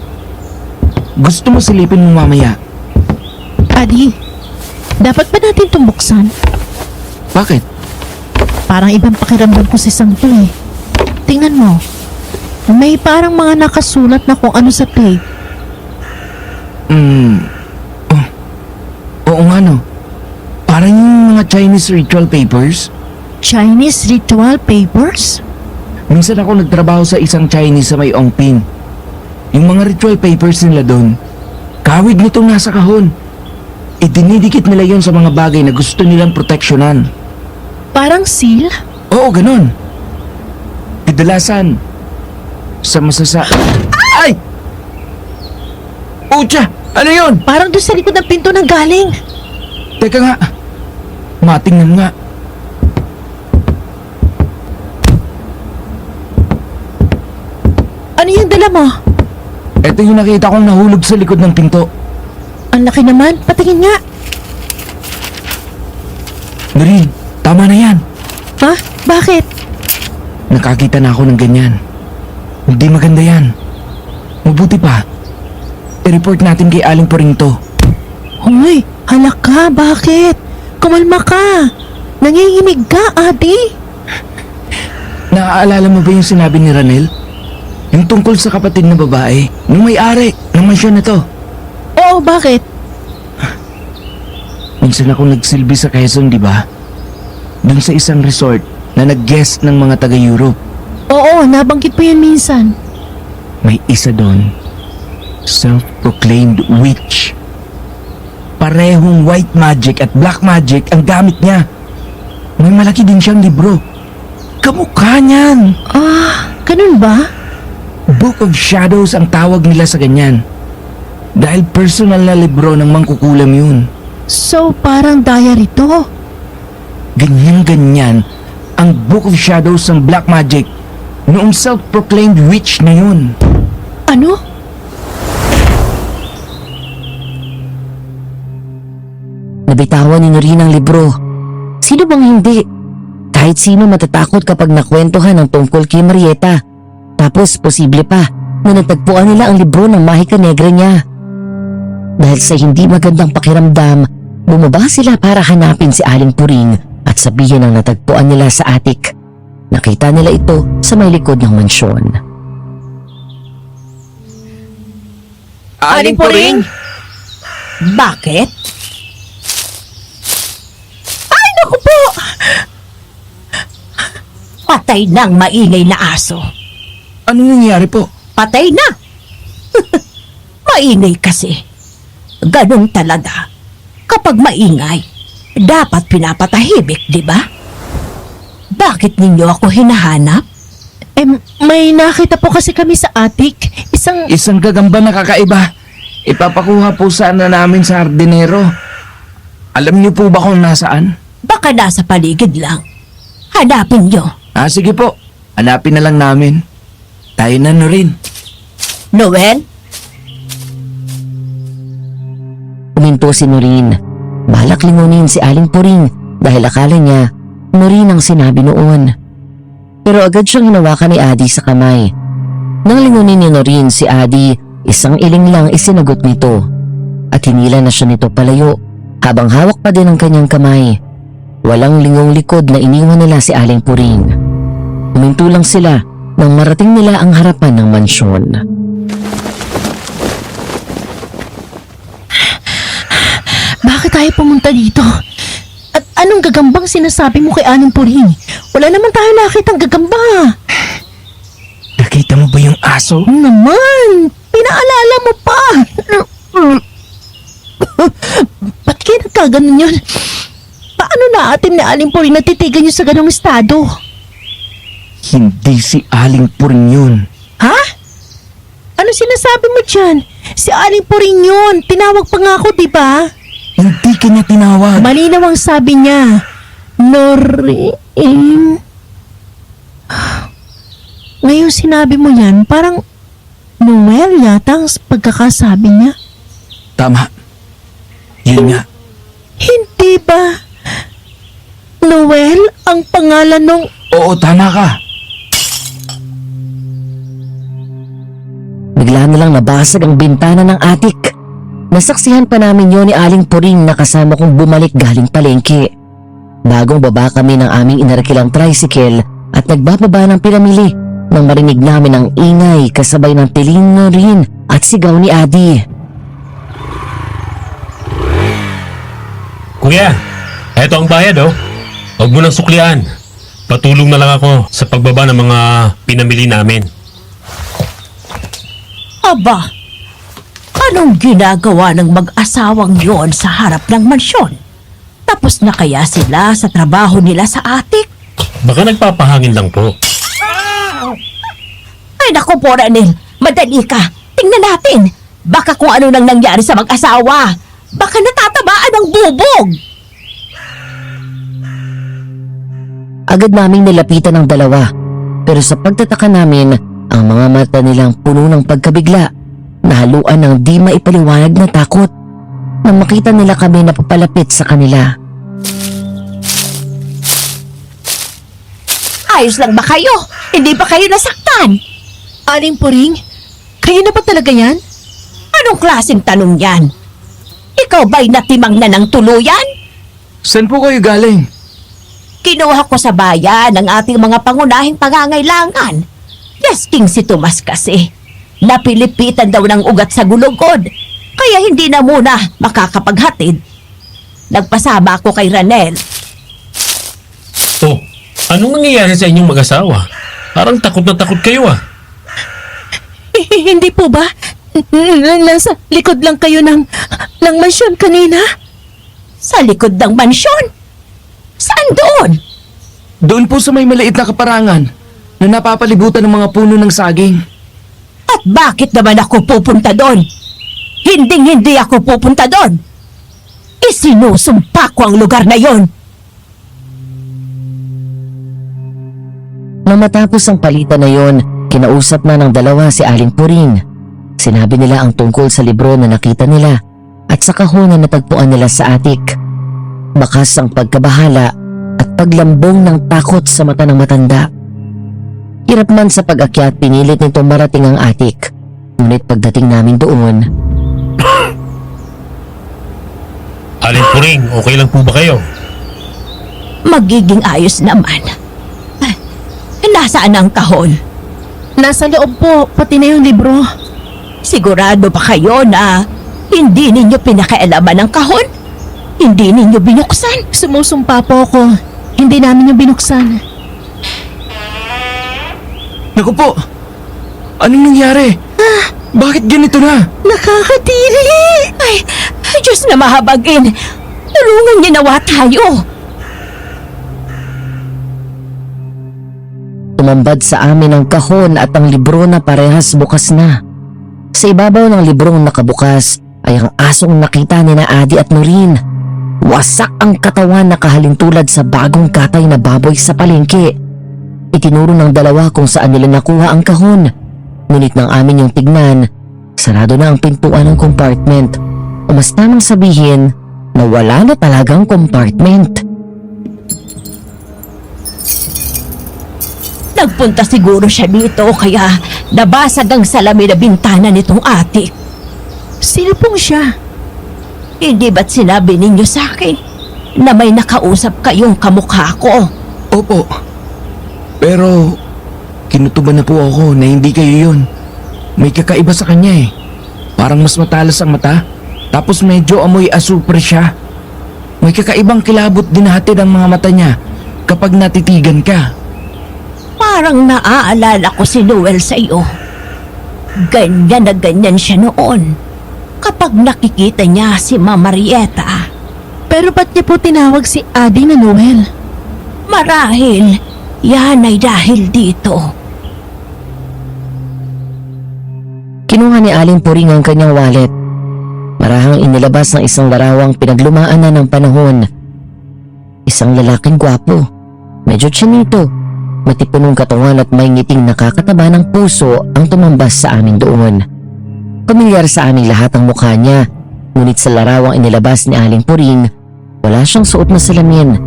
Gusto mo silipin mo mamaya? Adi, dapat ba natin itong buksan? Bakit? Parang ibang pakiramdam ko sa isang to eh. Tingnan mo. May parang mga nakasulat na kung ano sa tape. Oh, oo nga no. Parang yung mga Chinese ritual papers. Chinese ritual papers? Minsan ako nagtrabaho sa isang Chinese sa may Ongpin. Yung mga ritual papers nila doon, kawig nitong nasa kahon. Idinidikit nila yon sa mga bagay na gusto nilang proteksyonan. Parang seal? Oo, ganun. Kadalasan, sa masasa... Ay! Pucha! Ano yun? Parang doon sa likod ng pinto nang galing. Teka nga. Matingnan nga. Ano yung dala mo? Ito yung nakita kong nahulog sa likod ng pinto. Ang laki naman. Patingin nga. Noreen, tama na yan. Ha? Bakit? Nakakita na ako ng ganyan. Hindi maganda yan. Mabuti pa. I-report natin kay Aling Puring to. Hoy, halak ka. Bakit? Kumalma ka. Nanginginig ka, Adi. Naaalala mo ba yung sinabi ni Ranel? Yung tungkol sa kapatid na babae, nung may-ari ng mansyon na to. Oo, bakit? Minsan ako nagsilbi sa Quezon, di ba? Doon sa isang resort na nag-guest ng mga taga-Europe. Oo, nabanggit mo yan minsan. May isa doon, self-proclaimed witch. Parehong white magic at black magic ang gamit niya. May malaki din siyang libro. Kamukha niyan. Ah, ganun ba? Book of Shadows ang tawag nila sa ganyan. Dahil personal na libro ng mangkukulam yun. So, parang diary to. Ganyan-ganyan ang Book of Shadows ng black magic noong self-proclaimed witch na yun. Ano? nabitawan ni Noreen ang libro. Sino bang hindi? Kahit sino matatakot kapag nakwentuhan ng tungkol kay Marieta. Tapos posible pa na natagpuan nila ang libro ng Mahika Negra niya. Dahil sa hindi magandang pakiramdam, bumaba sila para hanapin si Aling Puring at sabihin ang natagpuan nila sa attic. Nakita nila ito sa may likod ng mansyon. Aling Puring? Bakit? Ay, naku po! Patay ng maingay na aso. Ano nangyari po? Patay na! Maingay kasi. Ganun talaga. Kapag maingay, dapat pinapatahimik, di ba? Bakit ninyo ako hinahanap? May nakita po kasi kami sa attic. Isang gagamba na kakaiba. Ipapakuha po sana namin sa hardinero. Alam niyo po ba kung nasaan? Baka nasa paligid lang. Hanapin nyo. Sige po. Hanapin na lang namin. Tayo na rin. Noel? Uminto si Noreen. Balak lingunin si Aling Puring dahil akala niya Noreen ang sinabi noon. Pero agad siyang hinawakan ni Adi sa kamay. Nang lingunin ni Noreen si Adi, isang iling lang isinagot nito at hinila na siya nito palayo habang hawak pa din ang kanyang kamay. Walang lingong likod na iniwan nila si Aling Puring. Huminto lang sila nang marating nila ang harapan ng mansyon. Bakit tayo pumunta dito? At anong gagambang sinasabi mo kay Aling Puring? Wala naman tayo nakitang gagamba. Nakita mo ba yung aso? Naman! Pinaalala mo pa! Ba't kayo nagkaganon yun? Paano naatim ni Aling Puring na titigan niyo sa ganong estado? Hindi si Aling Puring yun. Ha? Ano sinasabi mo dyan? Si Aling Puring yun. Tinawag pa nga ako, di ba? Hindi ka niya tinawag. Malinaw ang sabi niya. Noreen. Ngayon sinabi mo yan, parang Noel yata ang pagkakasabi niya. Tama. Yun nga. Hindi ba? Noel ang pangalan nung... Oo, tama ka. Bigla na lang nabasag ang bintana ng atik. Nasaksihan pa namin yon ni Aling Puring na kasama kong bumalik galing palengke. Bagong baba kami ng aming inarkilang tricycle at nagbababa ng pinamili nang marinig namin ang ingay kasabay ng tiling na rin at sigaw ni Adi. Kuya, eto ang bayad oh. Huwag mo nang suklian. Patulong na lang ako sa pagbaba ng mga pinamili namin. Aba, anong ginagawa ng mag-asawang yon sa harap ng mansyon? Tapos na kaya sila sa trabaho nila sa atik? Baka nagpapahangin lang po. Ay naku po, Ranel, madali ka. Tingnan natin. Baka kung ano nang nangyari sa mag-asawa. Baka natatabaan ng bubog. Agad naming nilapitan ang dalawa, pero sa pagtataka namin, ang mga mata nilang puno ng pagkabigla, nahaluan ng di maipaliwanag na takot nang makita nila kami na papalapit sa kanila. Ayos lang ba kayo? Hindi ba kayo nasaktan? Aling Puring? Kayo na ba talaga yan? Anong klaseng tanong yan? Ikaw ba'y natimang na ng tuluyan? Saan po kayo galing? Kinuha ko sa bayan ang ating mga pangunahing pangangailangan. Yasking si Tomas kasi. Napilipitan daw ng ugat sa gulugod. Kaya hindi na muna makakapaghatid. Nagpasama ako kay Ranel. Oh, anong nangyayari sa inyong mag-asawa? Parang takot na takot kayo ah. Hindi po ba? Nasa likod lang kayo ng mansyon kanina? Sa likod ng mansyon? Saan doon? Doon po sa may maliit na kaparangan na napapalibutan ng mga puno ng saging. At bakit naman ako pupunta doon? Hinding-hindi ako pupunta doon. Isinusumpa ko ang lugar na yon. Nang matapos ang palitan na yon, kinausap na ng dalawa si Aling Puring. Sinabi nila ang tungkol sa libro na nakita nila at sa kahon na natagpuan nila sa atik. Bakas ang pagkabahala at paglambong ng takot sa mata ng matanda. Hirap man sa pag-akyat, pinilit nitong marating ang atik. Ngunit pagdating namin doon, Aling Puring, okay lang po ba kayo? Magiging ayos naman. Nasaan ang kahon? Nasa loob po, pati na yung libro. Sigurado ba kayo na hindi ninyo pinakailaman ang kahon? Hindi ninyo binuksan? Sumusumpa po ako. Hindi namin yung binuksan. Naku po! Anong nangyari? Bakit ganito na? Nakakadiri! Ay, Diyos na mahabagin! Tulungan niyo nawa tayo! tumambad sa amin ang kahon at ang libro na parehas bukas na. Sa ibabaw ng librong nakabukas ay ang asong nakita ni na Adi at Noreen. Wasak ang katawan na kahalintulad sa bagong katay na baboy sa palengke. Itinuro ng dalawa kung saan nila nakuha ang kahon. Ngunit nang amin yung tignan, sarado na ang pintuan ng compartment. O mas tamang sabihin, na wala na talagang compartment. Nagpunta siguro siya dito kaya nabasag ang salamin na bintana nitong atik. Sino pong siya? Hindi ba't sinabi ninyo sa akin na may nakausap kayong kamukha ko? Opo. Pero, kinutuban na po ako na hindi kayo yun. May kakaiba sa kanya eh. Parang mas matalas ang mata, tapos medyo amoy asupre siya. May kakaibang kilabot din hatid ang mga mata niya kapag natitigan ka. Parang naaalala ko si Noel sa iyo. Ganyan na ganyan siya noon kapag nakikita niya si Mama Marieta. Pero ba't niya po tinawag si Adi na Noel? Marahil, yan ay dahil dito. Kinuha ni Aling Puring ang kanyang wallet. Marahang inilabas ng isang larawang pinaglumaan na ng panahon. Isang lalaking gwapo, medyo tsinito, matipunong katawan at may ngiting nakakataba ng puso ang tumambas sa amin doon. Pamilyar sa aming lahat ang mukha niya, ngunit sa larawang inilabas ni Aling Puring, wala siyang suot na salamin.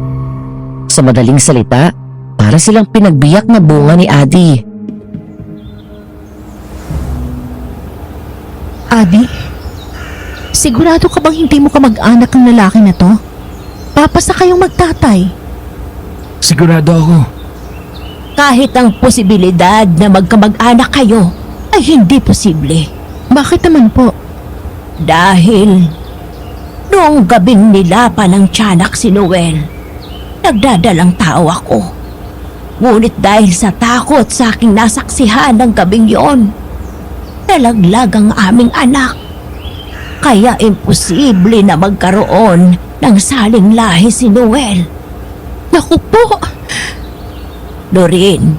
Sa madaling salita, para silang pinagbiyak na bunga ni Adi. Adi? Sigurado ka bang hindi mo kamag-anak ng lalaki na to? Papasa kayong magtatay. Sigurado ako. Kahit ang posibilidad na magkamag-anak kayo ay hindi posible. Bakit naman po? Dahil noong gabing nilapa ng tiyanak si Noel, nagdadalang tao ako. Ngunit dahil sa takot sa aking nasaksihan ng gabing yon, nalaglag ang aming anak. Kaya imposible na magkaroon ng saling lahi si Noel. Naku po! Doreen,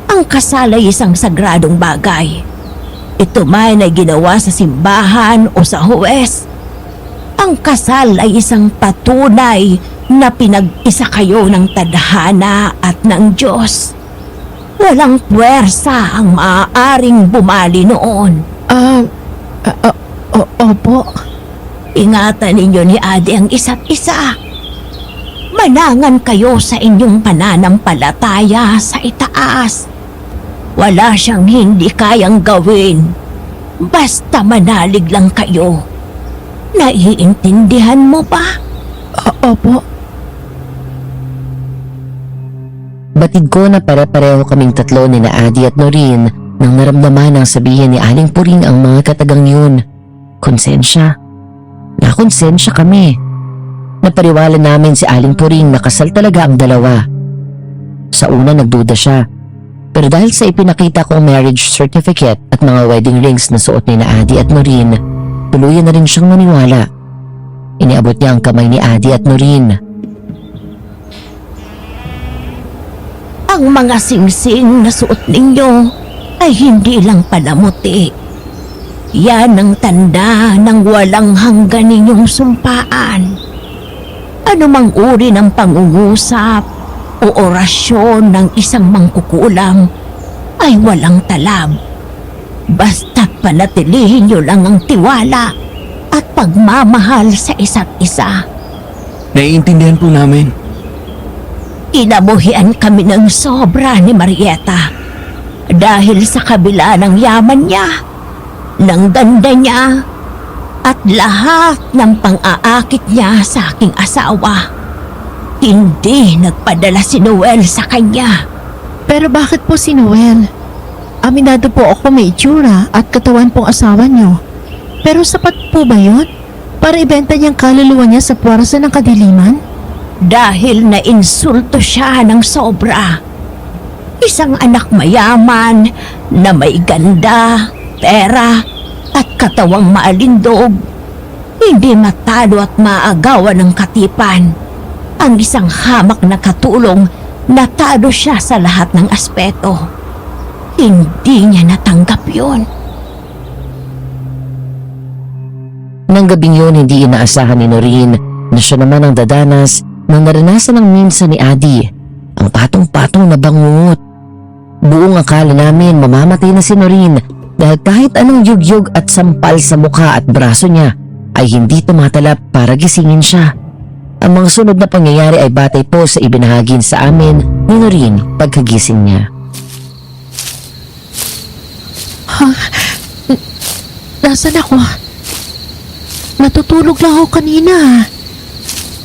ang kasal ay isang sagradong bagay. Ito man ay ginawa sa simbahan o sa huwes. Ang kasal ay isang patunay na pinag-isa kayo ng tadhana at ng Diyos. Walang puwersa ang maaaring bumali noon. Opo. Ingatan ninyo ni Adi ang isa't isa. Manangan kayo sa inyong pananampalataya sa itaas. Wala siyang hindi kayang gawin. Basta manalig lang kayo. Naiintindihan mo ba? Opo. Batid ko na pare-pareho kaming tatlo ni na Adi at Noreen nang naramdaman ang sabihin ni Aling Puring ang mga katagang yun. Konsensya. Nakonsensya kami. Napariwala namin si Aling Puring na kasal talaga ang dalawa. Sa una nagduda siya. Pero dahil sa ipinakita kong marriage certificate at mga wedding rings na suot ni na Adi at Noreen, tuluyan na rin siyang naniwala. Iniabot niya ang kamay ni Adi at Noreen. Ang mga singsing na suot ninyo ay hindi lang palamuti. Yan ang tanda ng walang hanggan ninyong sumpaan. Anumang uri ng pangungusap o orasyon ng isang mangkukulam ay walang talab. Basta't panatilihin nyo lang ang tiwala at pagmamahal sa isa't isa. Naiintindihan po namin. Inamuhian kami ng sobra ni Marieta dahil sa kabila ng yaman niya, ng ganda niya, at lahat ng pang-aakit niya sa aking asawa. Hindi nagpadala si Noel sa kanya. Pero bakit po si Noel? Aminado po ako may itsura at katawan pong asawa niyo. Pero sapat po ba yun? Para ibenta niyang kaluluwa niya sa puwersa ng kadiliman? Dahil nainsulto siya ng sobra. Isang anak mayaman na may ganda, pera, at katawang maalindog. Hindi matalo at maagawan ng katipan. Ang isang hamak na katulong, natalo siya sa lahat ng aspeto. Hindi niya natanggap yun. Nang gabing yun, hindi inaasahan ni Noreen na siya naman ang dadanas nang naranasan ng minsan ni Adi, ang patong-patong na bangungot. Buong akala namin mamamatay na si Noreen dahil kahit anong yugyug at sampal sa mukha at braso niya ay hindi tumatalab para gisingin siya. Ang mga sunod na pangyayari ay batay po sa ibinahagin sa amin ni Noreen pagkagising niya. Nasaan ako? Natutulog lang ako kanina.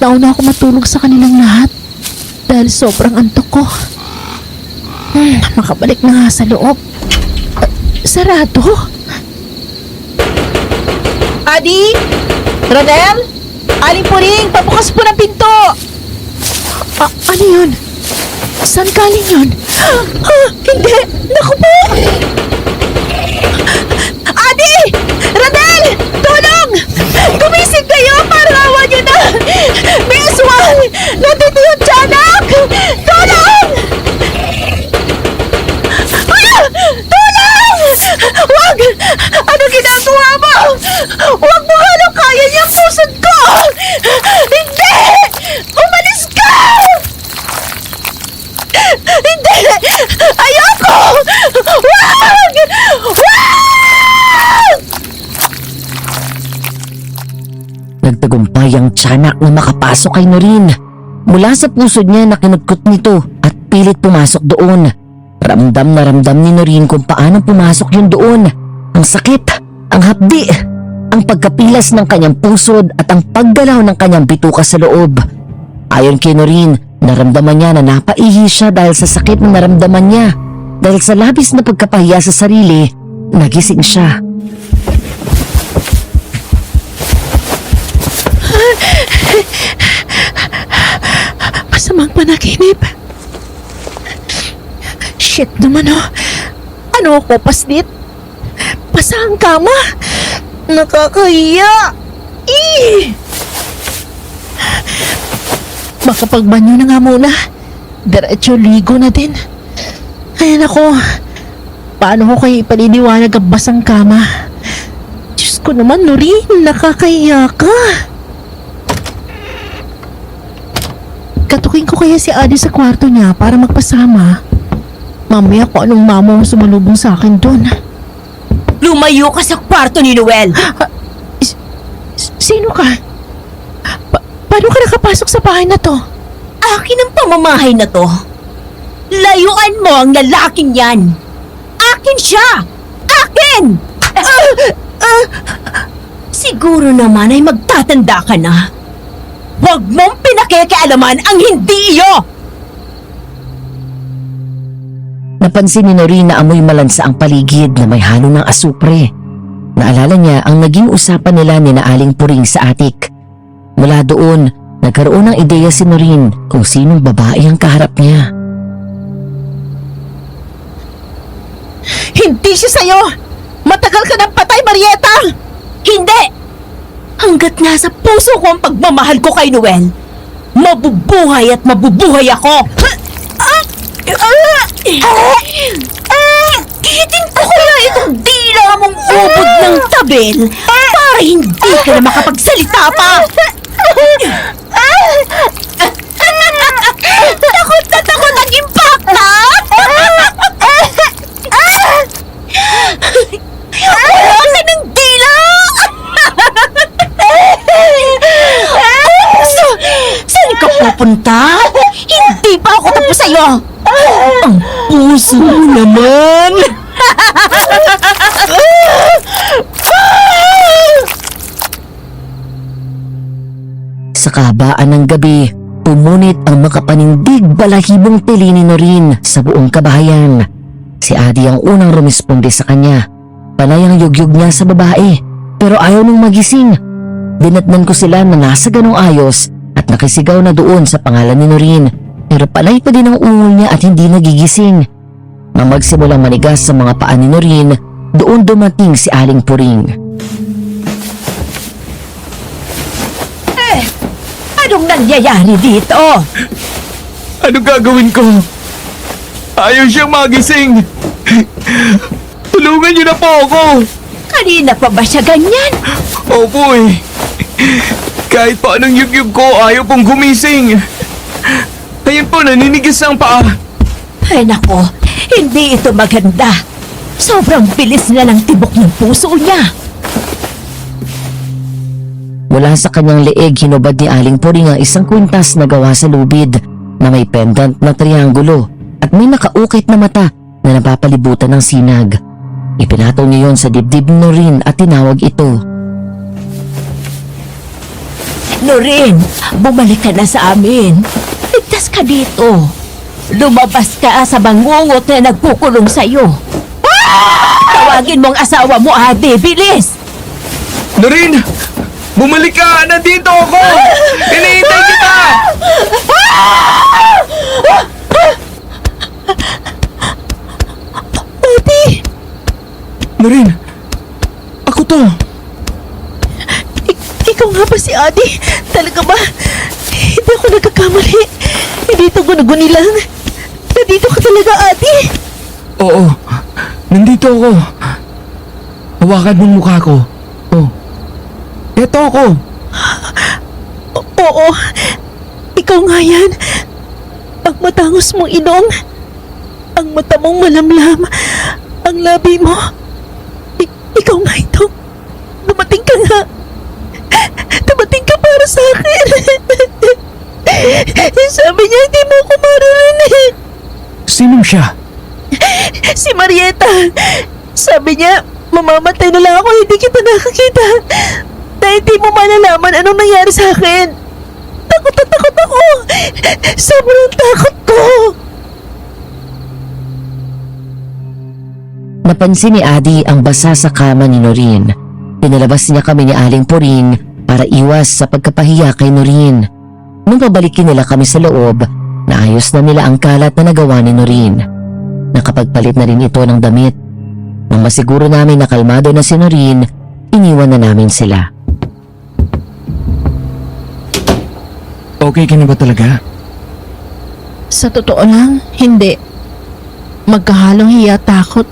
Nauna ako matulog sa kanilang lahat dahil sobrang antok ko. Makabalik na nga sa loob. Sarado. Adi? Rodel? Aling Puring, pabukas po ng pinto! Ano yun? Saan galing yun? Hindi! Naku po! Adi! Rodel! Tulong! Gumising kayo! Parang awa nyo na! May aswang! Nandito yung tiyanak! Tulong! Tulong! Wag! Ano ginagawa mo? Wag mo halang kaya niya ang pusod ko! Hindi! Umalis ka! Hindi! Ayoko! Wag! Wag! Nagtagumpay ang tiyanak na makapasok kay Noreen. Mula sa pusod niya na kinutkot nito at pilit pumasok doon. Ramdam na ramdam ni Noreen kung paano pumasok yun doon. Ang sakit, ang hapdi, ang pagkapilas ng kanyang pusod at ang paggalaw ng kanyang bituka sa loob. Ayon kay Noreen, naramdaman niya na napaihi siya dahil sa sakit na naramdaman niya. Dahil sa labis na pagkapahiya sa sarili, nagising siya. Masamang panaginip. Shit naman oh. Ano ako, paslit? Pasa ang kama. Nakakahiya. Makapagbanyo na nga muna. Diretso ligo na din. Ay nako. Paano ko kayo ipaliliwanag ang basang kama? Diyos ko naman, Noreen. Nakakahiya ka. Katukin ko kaya si Adi sa kwarto niya para magpasama. Mamaya ko anong mama ang sumalubong sa akin doon. Lumayo ka sa kwarto ni Noel! Sino ka? Paano ka nakapasok sa bahay na to? Akin ang pamamahay na to. Layuan mo ang lalaking yan! Akin siya! Akin! Siguro naman ay magtatanda ka na. Huwag mong pinakikialaman ang hindi iyo! Napansin ni Noreen na amoy malansa ang paligid na may halo ng asupre. Naalala niya ang naging usapan nila ni Aling Puring sa atik. Mula doon, nagkaroon ng ideya si Noreen kung sinong babae ang kaharap niya. Hindi siya sa'yo! Matagal ka ng patay, Marieta! Hindi! Hanggat nasa puso ko ang pagmamahal ko kay Noel, mabubuhay at mabubuhay ako! Hihitin ko kaya itong dila mong ubod ng tabel para hindi ka na makapagsalita pa! Takot na takot ang impacta! Wala ka ng dila! Saan ka pupunta? Hindi pa ako tapos sa'yo! Ang puso mo naman! Sa kabaan ng gabi, pumunit ang makapanindig balahibong tili ni Noreen sa buong kabahayan. Si Adi ang unang rumisponde sa kanya. Panay ang yugyug niya sa babae, pero ayaw nung magising. Dinatnan ko sila na nasa ganong ayos at nakisigaw na doon sa pangalan ni Noreen, pero panay pa din ang ungol niya at hindi nagigising. Nang magsimulang manigas sa mga paa ni Noreen, doon dumating si Aling Puring. Anong nangyayari dito? Ano gagawin ko? Ayaw siyang magising. Tulungan niyo na po ako. Kanina pa ba siya ganyan? Opo eh. Kahit pa anong yugyug ko, ayaw pong gumising. Ayun po, naninigis ang paa. Ay nako, hindi ito maganda. Sobrang bilis na ng tibok ng puso niya. Mula sa kanyang leeg, hinubad ni Aling Puring ang isang kwintas na gawa sa lubid na may pendant na trianggulo at may nakaukit na mata na napapalibutan ng sinag. Ipinataw niya yon sa dibdib ni Noreen at tinawag ito. Noreen, bumalik ka na sa amin. Ligtas ka dito. Lumabas ka sa bangungot na nagkukulong sa'yo. Tawagin mo ang asawa mo, Ate. Bilis! Noreen! Bumalik ka! Nandito ako! Hinihintay kita! Ate! Noreen! Ako to! Ikaw nga ba si Adi? Talaga ba? Hindi ako nagkakamali. Hindi ito guni lang. Nandito ka talaga, Adi. Oo. Nandito ako. Hawakan mo mukha ko. Oh. Eto ako. Oo. Ikaw nga yan. Ang matangos mong inong. Ang mata mong malamlam. Ang labi mo. Ikaw nga ito. Dumating ka nga. Dumating ka para sa akin. Sabi niya hindi mo ako maririnig. Sinong siya? Si Marieta. Sabi niya, mamamatay na lang ako, hindi kita nakakita. Dahil di mo malalaman anong nangyari sa akin. Takot na takot ako. Sobrang takot ko. Napansin ni Adi ang basa sa kama ni Noreen. Pinalabas niya kami ni Aling Puring para iwas sa pagkapahiya kay Noreen. Nung pabalikin nila kami sa loob, naayos na nila ang kalat na nagawa ni Noreen. Nakapagpalit na rin ito ng damit. Nang masiguro namin na kalmado na si Noreen, iniwan na namin sila. Okay ka na ba talaga? Sa totoo lang, hindi. Magkahalong hiya takot.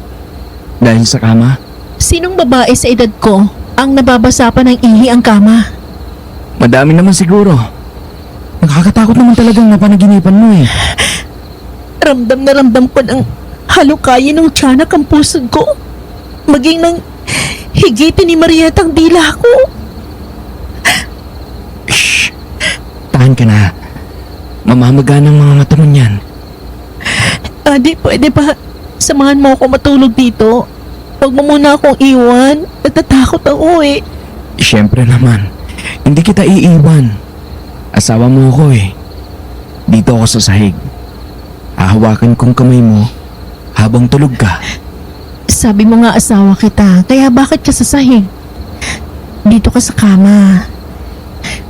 Dahil sa kama? Sinong babae sa edad ko ang nababasa pa ng ihi ang kama? Madami naman siguro. Nakakatakot naman talagang napanaginipan mo eh. Ramdam na ramdam ko ng halukayin ng tiyanak ang pusod ko. Maging nang higitin ni Marieta ang dila ko. Shh! Tahan ka na. Mamamaga ng mga mata mo niyan. Adi, pwede ba samahan mo ako matulog dito? Huwag mo muna akong iwan. Natatakot ako eh. Siyempre naman. Hindi kita iiwan. Asawa mo ako eh. Dito ako sa sahig. Hahawakan kong kamay mo habang tulog ka. Sabi mo nga asawa kita, kaya bakit ka sa sahig? Dito ka sa kama.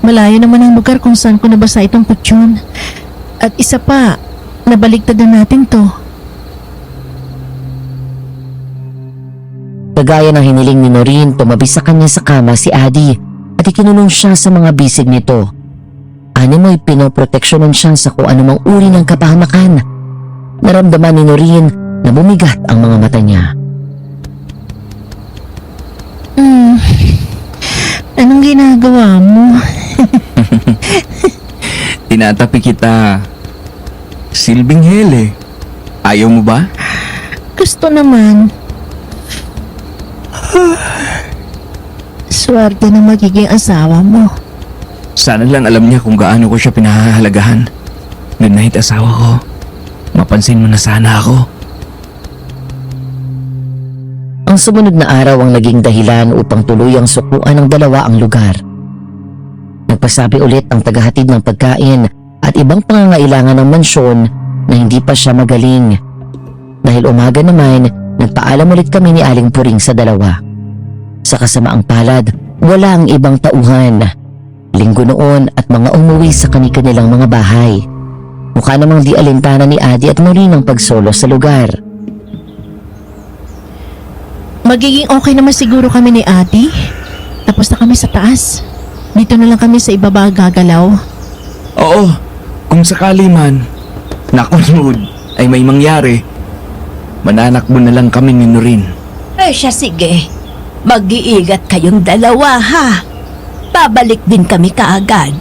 Malayo naman ang lugar kung saan ko nabasa itong kutsyon. At isa pa, nabaligtad na natin to. Kagaya ng hiniling ni Noreen, tumabi sa kanya sa kama si Adi at ikinulong siya sa mga bisig nito. Animoy pinoproteksyonan siya sa kung anumang uri ng kapahamakan. Naramdaman ni Noreen na bumigat ang mga mata niya. Anong ginagawa mo? Tinatapi kita. Silbing hele. Ayaw mo ba? Gusto naman. Swerte na magiging asawa mo. Sana lang alam niya kung gaano ko siya pinahahalagahan. Good night, asawa ko. Mapansin mo na sana ako. Ang sumunod na araw ang naging dahilan upang tuluyang sukuan ng dalawa ang lugar. Nagpasabi ulit ang tagahatid ng pagkain at ibang pangangailangan ng mansyon na hindi pa siya magaling. Dahil umaga naman, nagpaalam ulit kami ni Aling Puring sa dalawa. Sa kasamaang palad, wala ang ibang tauhan. Linggo noon at mga umuwi sa kani-kanilang mga bahay. Mukha namang di alintana ni Adi at Noreen ang pagsolo sa lugar. Magiging okay naman siguro kami ni Ate. Tapos na kami sa taas. Dito na lang kami sa ibaba gagalaw. Oo, kung sakali man, nakunod ay may mangyari, mananakbo na lang kami ni Noreen. Siya, sige. Mag-iigat kayong dalawa, ha? Babalik din kami kaagad.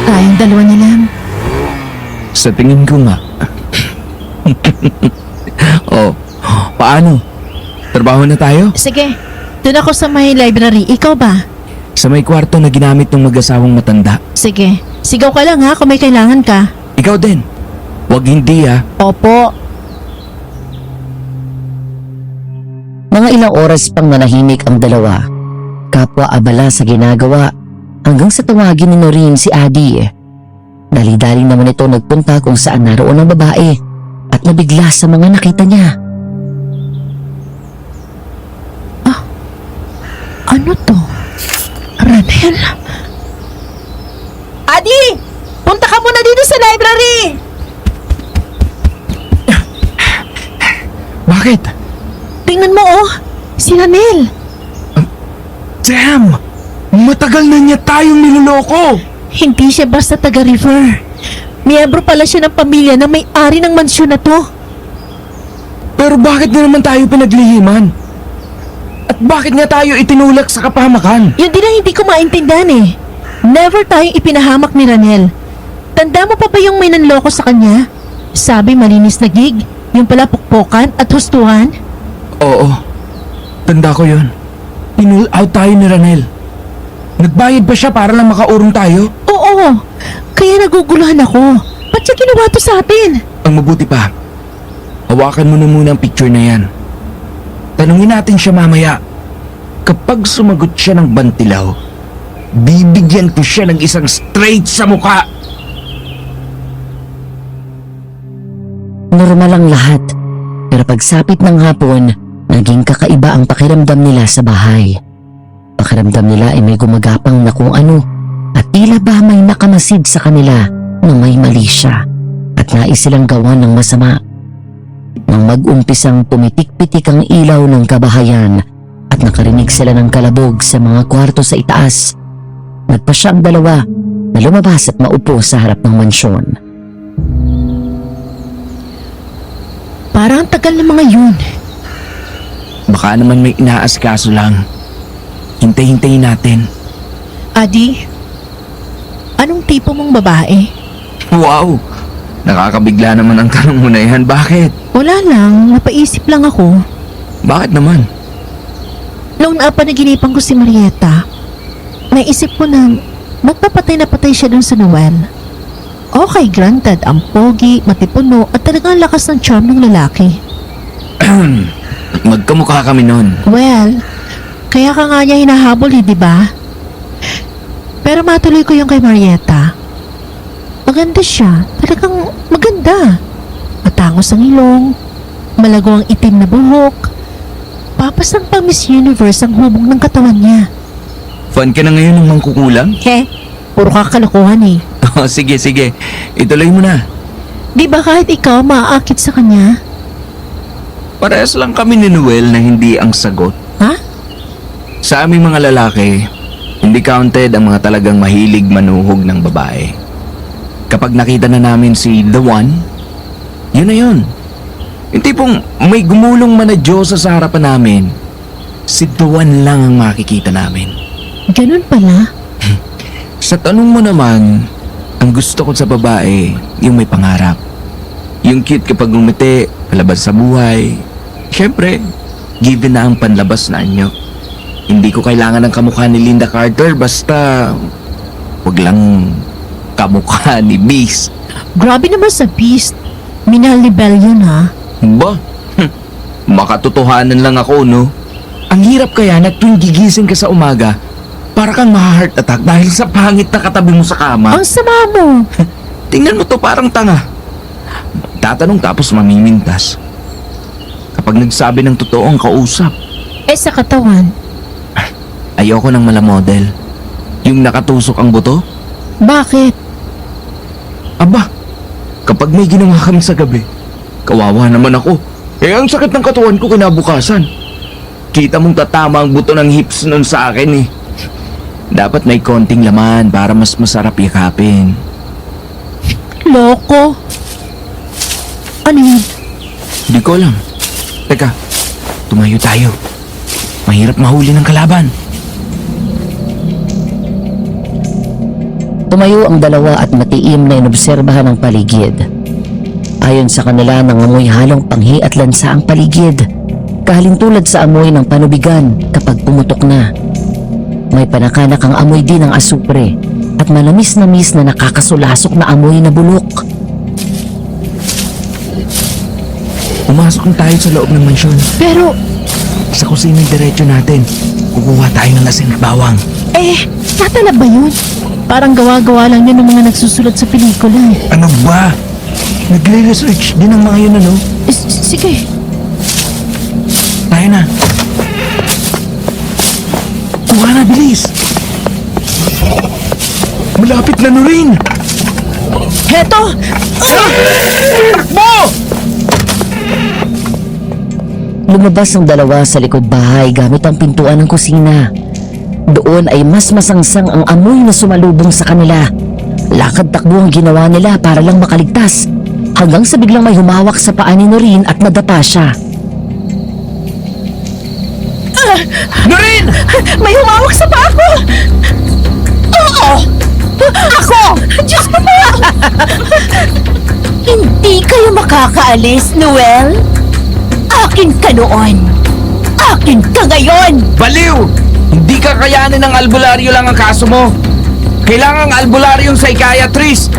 Tayong dalawa na lang. Sa tingin ko nga. Oh, paano? Trabaho na tayo? Sige, Doon ako sa may library. Ikaw ba? Sa may kwarto na ginamit ng mag-asawang matanda. Sige. Sigaw ka lang ha kung may kailangan ka. Ikaw din. Huwag hindi ah. Opo. Mga ilang oras pang nanahimik ang dalawa. Kapwa abala sa ginagawa hanggang sa tawagin ni Noreen si Adi. Dali-dali naman ito nagpunta kung saan naroon ang babae at nabigla sa mga nakita niya. Ano to? Ranel? Adi! Punta ka muna dito sa library! Bakit? Tingnan mo oh! Si Ranel! Damn! Matagal na niya tayong niloloko! Hindi siya basta taga-river. Miyembro pala siya ng pamilya na may-ari ng mansyon na to. Pero bakit na naman tayo pinaglihiman? At bakit nga tayo itinulak sa kapahamakan? Yun din ang hindi ko maintindihan eh. Never tayong ipinahamak ni Ranel. Tanda mo pa ba yung may nanloko sa kanya? Sabi malinis na gig, yung pala pukpukan at hustuhan? Oo. Tanda ko yun. Pinul out tayo ni Ranel. Nagbayad ba siya para lang makaurong tayo? Oo, kaya naguguluhan ako. Ba't siya ginawa to sa atin? Ang mabuti pa, hawakan mo na muna ang picture na yan. Tanungin natin siya mamaya. Kapag sumagot siya ng bantilaw, bibigyan ko siya ng isang straight sa mukha. Normal ang lahat, pero pagsapit ng hapon, naging kakaiba ang pakiramdam nila sa bahay. Pakiramdam nila ay may gumagapang na kung ano at tila ba may nakamasid sa kanila na may mali siya at nais silang gawan ng masama. Nang mag-umpisang pumitik-pitik ang ilaw ng kabahayan at nakarinig sila ng kalabog sa mga kwarto sa itaas, nagpasya ang dalawa na lumabas at maupo sa harap ng mansyon. Parang tagal ng mga yun. Baka naman may inaasikaso lang. Hintay-hintayin natin. Adi, anong tipo mong babae? Wow! Nakakabigla naman ang tanong mo na yan. Bakit? Wala lang, napaisip lang ako. Bakit naman? Noong napanaginipan ko si Marieta, naisip ko na magpapatay na patay siya dun sa Noel. Okay, granted, ang pogi, matipuno at talagang lakas ng charm ng lalaki. Magkamukha kami nun. Well, kaya ka nga niya hinahabol di ba? Pero matuloy ko yung kay Marieta. Maganda siya, talagang maganda. Matangos ang ilong, malago ang itim na buhok. Papasang pa Miss Universe ang hubog ng katawan niya. Fan ka na ngayon ng mangkukulam? He, puro kakalokohan eh. Oh, sige. Ituloy mo na. Di ba kahit ikaw maaakit sa kanya? Parehas lang kami ni Noel na hindi ang sagot. Ha? Sa aming mga lalaki, hindi counted ang mga talagang mahilig manuhog ng babae. Kapag nakita na namin si The One, yun na yun. Yung tipong may gumulong man na Diyosa sa harapan namin, si The One lang ang makikita namin. Ganun pala? Sa tanong mo naman, ang gusto ko sa babae, yung may pangarap. Yung cute kapag ngumiti, palabas sa buhay. Siyempre, given na ang panlabas na anyo. Hindi ko kailangan ng kamukha ni Linda Carter, basta wag lang kamukha ni Beast. Grabe naman sa Beast. Minahal ni Belle yun ha? Ba? Makatotohanan lang ako, no? Ang hirap kaya na tuwing gigising ka sa umaga, para kang ma-heart attack dahil sa pangit na katabi mo sa kama. Ang sama mo. Tingnan mo to, parang tanga. Tatanong tapos mamimintas. Kapag nagsabi ng totoo ang kausap, Eh sa katawan, ayoko ng malamodel. Yung nakatusok ang buto? bakit? Aba, kapag may ginawa kami sa gabi, kawawa naman ako. Eh ang sakit ng katawan ko kinabukasan. Kita mong tatama ang buto ng hips nun sa akin eh. Dapat may konting laman para mas masarap yakapin. Loko. Ano yun? Di ko alam. Teka, tumayo tayo. Mahirap mahuli ng kalaban. Tumayo ang dalawa at matiim na inobserbahan ang paligid. Ayon sa kanila, nangamoy halong panghi at lansa ang paligid. kahalintulad sa amoy ng panubigan kapag pumutok na. May panakanak ang amoy din ng asupre at manamis-namis na nakakasulasok na amoy na bulok. Pumasok na tayo sa loob ng mansyon. Pero, Sa kusinang diretso natin, kukuha tayo ng asin at bawang. tatala ba yun? Parang gawa-gawa lang yun ng mga nagsusulat sa pelikula. Ano ba? Nagre-research din ang mga yun, ano? Sige. Tayo na. Kuha na, bilis! Malapit na rin! Heto! Takbo! Lumabas ang dalawa sa likod bahay gamit ang pintuan ng kusina. Doon ay mas masangsang ang amoy na sumalubong sa kanila. Lakad-takbo ang ginawa nila para lang makaligtas, hanggang sa biglang may humawak sa paa ni Noreen at nadapa siya. Noreen! May humawak sa paa ko! Oo! Ako! Diyos ko po! Hindi kayo makakaalis, Noel? Akin ka noon. Akin ka ngayon. Baliw! Hindi ka kayanin ng albularyo lang ang kaso mo. Kailangang albularyong psychiatrist.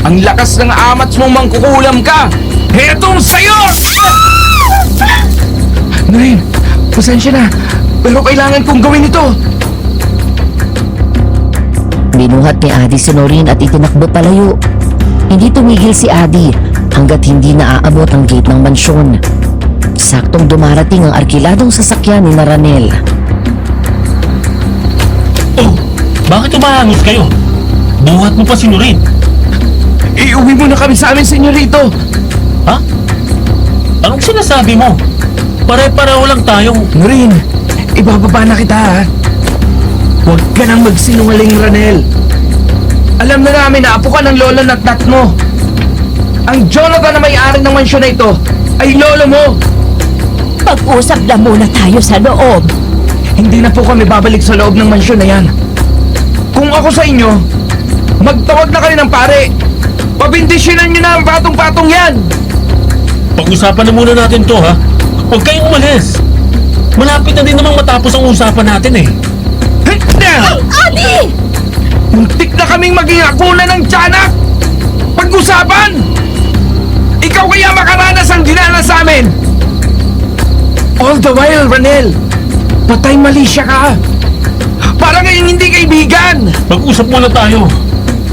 Ang lakas ng amats mong mangkukulam ka. Hetong sa'yo! Noreen, pasensya na. Pero kailangan kong gawin ito. Binuhat ni Adi si Noreen at itinakbo palayo. Hindi tumigil si Adi hanggat hindi naaabot ang gate ng mansyon. Saktong dumarating ang arkiladong sasakyan ni Ranel. Oh, bakit umahangos kayo? Buhat mo pa si Noreen. Iuwi mo na kami sa amin, senyorito. Ha? Anong sinasabi mo? Pare-pareho lang tayong... Noreen, ibababa na kita, ha? Huwag ka nang magsinungaling, Ranel. Alam na namin na apo ka ng lolo natnat mo. Ang Jonathan na may-ari ng mansyon na ito ay lolo mo. Pag-usap na muna tayo sa loob. Hindi na po kami babalik sa loob ng mansyon na yan. Kung ako sa inyo, magtawag na kayo ng pare. Pabindisyonan nyo na ang patong-patong yan. Pag-usapan na muna natin to, ha? Huwag kayong umalis. Malapit na din namang matapos ang usapan natin, eh. Adi! Muntik na kaming maging akuna ng tiyanak! Pag-usapan! Ikaw kaya makaranas ang dinanas sa amin! All the while, Ranel, patay mali siya ka! Para ngayon hindi kaibigan! Mag-usap muna tayo.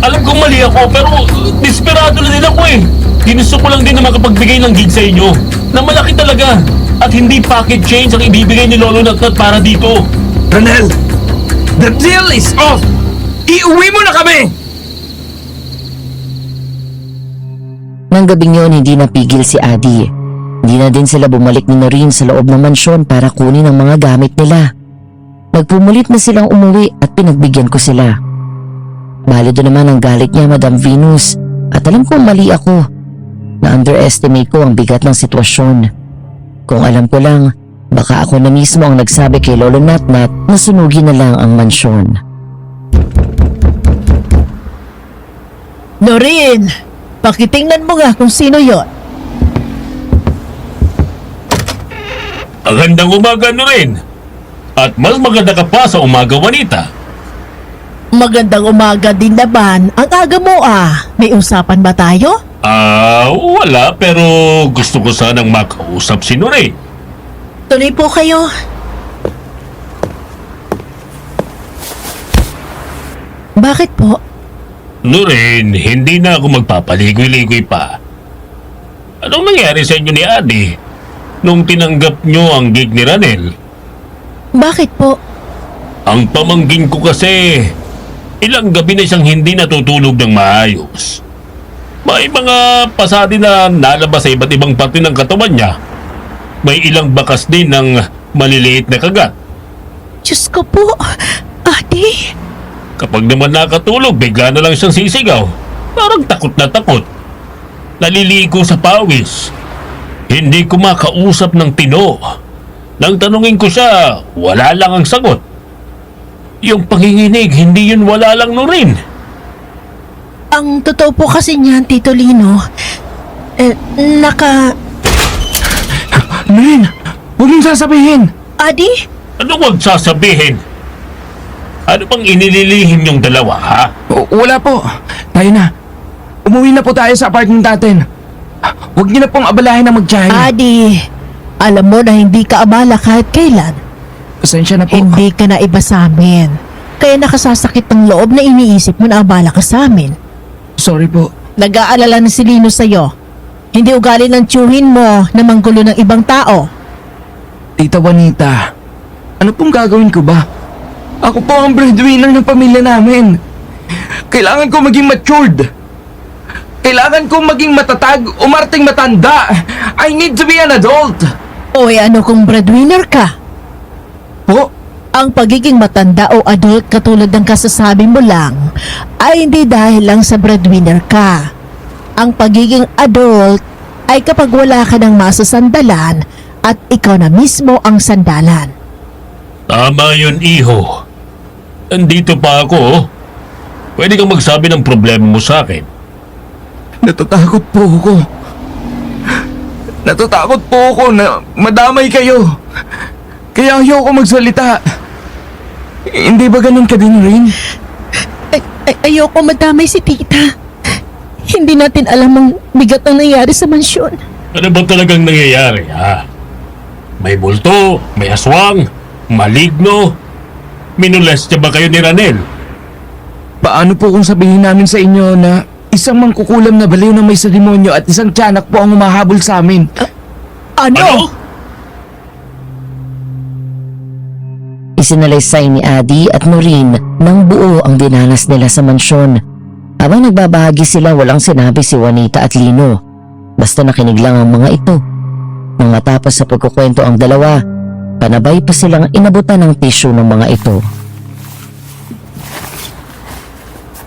Alam kong mali ako, pero desperado na din ako, eh. Ginusto ko lang din na makapagbigay ng gig sa inyo. Na malaki talaga. At hindi pocket change ang ibibigay ni Lolo Natnat para dito. Ranel, the deal is off! Iuwi mo na kami! Nang gabing yun, hindi napigil si Adi. Hindi na din sila bumalik ni Noreen sa loob ng mansyon para kunin ang mga gamit nila. Nagpumulit na silang umuwi at pinagbigyan ko sila. Balido naman ang galit niya, Madam Venus, at alam kong mali ako. Na-underestimate ko ang bigat ng sitwasyon. Kung alam ko lang, baka ako na mismo ang nagsabi kay Lolo Natnat na sunugin na lang ang mansyon. Noreen, pakitingnan mo nga kung sino yon. Magandang umaga, Noreen. At mas maganda ka pa sa umaga, Juanita. Magandang umaga din naman. Ang aga mo May usapan ba tayo? Wala, pero gusto ko sanang makausap si Noreen. Tuloy po kayo. Bakit po? Noreen, hindi na ako magpapaligoy-ligoy pa. Anong nangyari sa inyo ni Adi nung tinanggap nyo ang gig ni Ranel? Bakit po? Ang pamangkin ko kasi, ilang gabi na siyang hindi natutulog ng maayos. May mga pasadi na nalabas sa iba't ibang parte ng katawan niya. May ilang bakas din ng maliliit na kagat. Diyos ko po, Adi. Kapag naman nakatulog, bigla na lang siyang sisigaw. Parang takot na takot. Naliligo sa pawis. Hindi ko makausap ng tino. Nang tanungin ko siya, wala lang ang sagot. Yung panginginig, hindi yun wala lang no rin. Ang totoo po kasi niyan, Tito Lino, Noreen, Huwag mong sasabihin! Adi, Ano wag sasabihin? Ano bang inililihim yung dalawa, ha? Wala po. Tayo na. Umuwi na po tayo sa apartment natin. Huwag niyo na pong abalahin na magtiyahin. Adi, alam mo na hindi ka abala kahit kailan. Pasensya na po. Hindi ka na iba sa amin. Kaya nakasasakit ng loob na iniisip mo na abala ka sa amin. Sorry po. Nag-aalala na si Lino sa'yo. Hindi ugali ng tiyuhin mo na manggulo ng ibang tao. Tita Juanita, ano pong gagawin ko ba? Ako po ang breadwinner ng pamilya namin. Kailangan ko maging matured. Kailangan ko maging matatag, umarting matanda. I need to be an adult. Oy, ano kung breadwinner ka? Po? Ang pagiging matanda o adult katulad ng kasasabi mo lang ay hindi dahil lang sa breadwinner ka. Ang pagiging adult ay kapag wala ka ng masasandalan at ikaw na mismo ang sandalan. Tama yun, iho. Nandito pa ako, oh. Pwede kang magsabi ng problema mo sa akin. Natatakot po ako. Natatakot po ako na madamay kayo. Kaya ayoko magsalita. Hindi ba ganun ka din rin? Ayoko madamay si tita. Hindi natin alam ang bigat ang nangyari sa mansyon. Ano ba talagang nangyayari, ha? May multo, may aswang, maligno. Minolestya ba kayo ni Ranel? Paano po kung sabihin namin sa inyo na isang mangkukulam na baliw na may sa demonyo at isang tiyanak po ang humahabol sa amin? Ano? Isinalaysay ni Adi at Noreen nang buo ang dinanas nila sa mansyon. Habang nagbabahagi sila, walang sinabi si Juanita at Lino. Basta nakinig lang ang mga ito. Nang matapos sa pagkukwento ang dalawa, panabay pa silang inabutan ng tissue ng mga ito.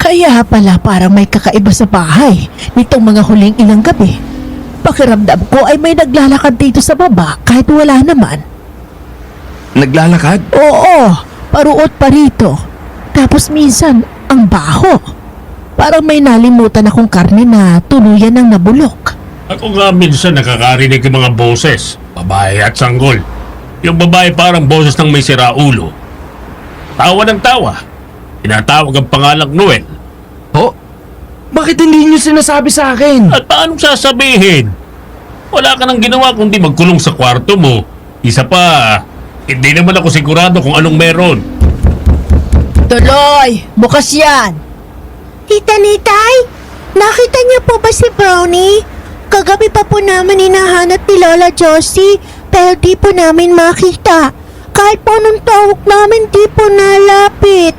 Kaya pala parang may kakaiba sa bahay nitong mga huling ilang gabi. Pakiramdam ko ay may naglalakad dito sa baba kahit wala naman. Naglalakad? Oo, paruot pa rito. Tapos minsan, ang baho. Parang may nalimutan akong karne na tuluyan ng nabulok. Ako nga minsan nakakarinig ng mga boses, babae at sanggol. Yung babae parang boses ng may siraulo. Tawa ng tawa. Tinatawag ang pangalang Noel. Ho? Bakit hindi niyo sinasabi sa akin? At paanong sasabihin? Wala ka nang ginawa kundi magkulong sa kwarto mo. Isa pa, hindi naman ako sigurado kung anong meron. Tuloy! Bukas yan! Tita Nitay, nakita niyo po ba si Brownie? Kagabi pa po namin hinahanap ni Lola Josie, pero di po namin makita. Kahit po nung tawag namin, di po nalapit.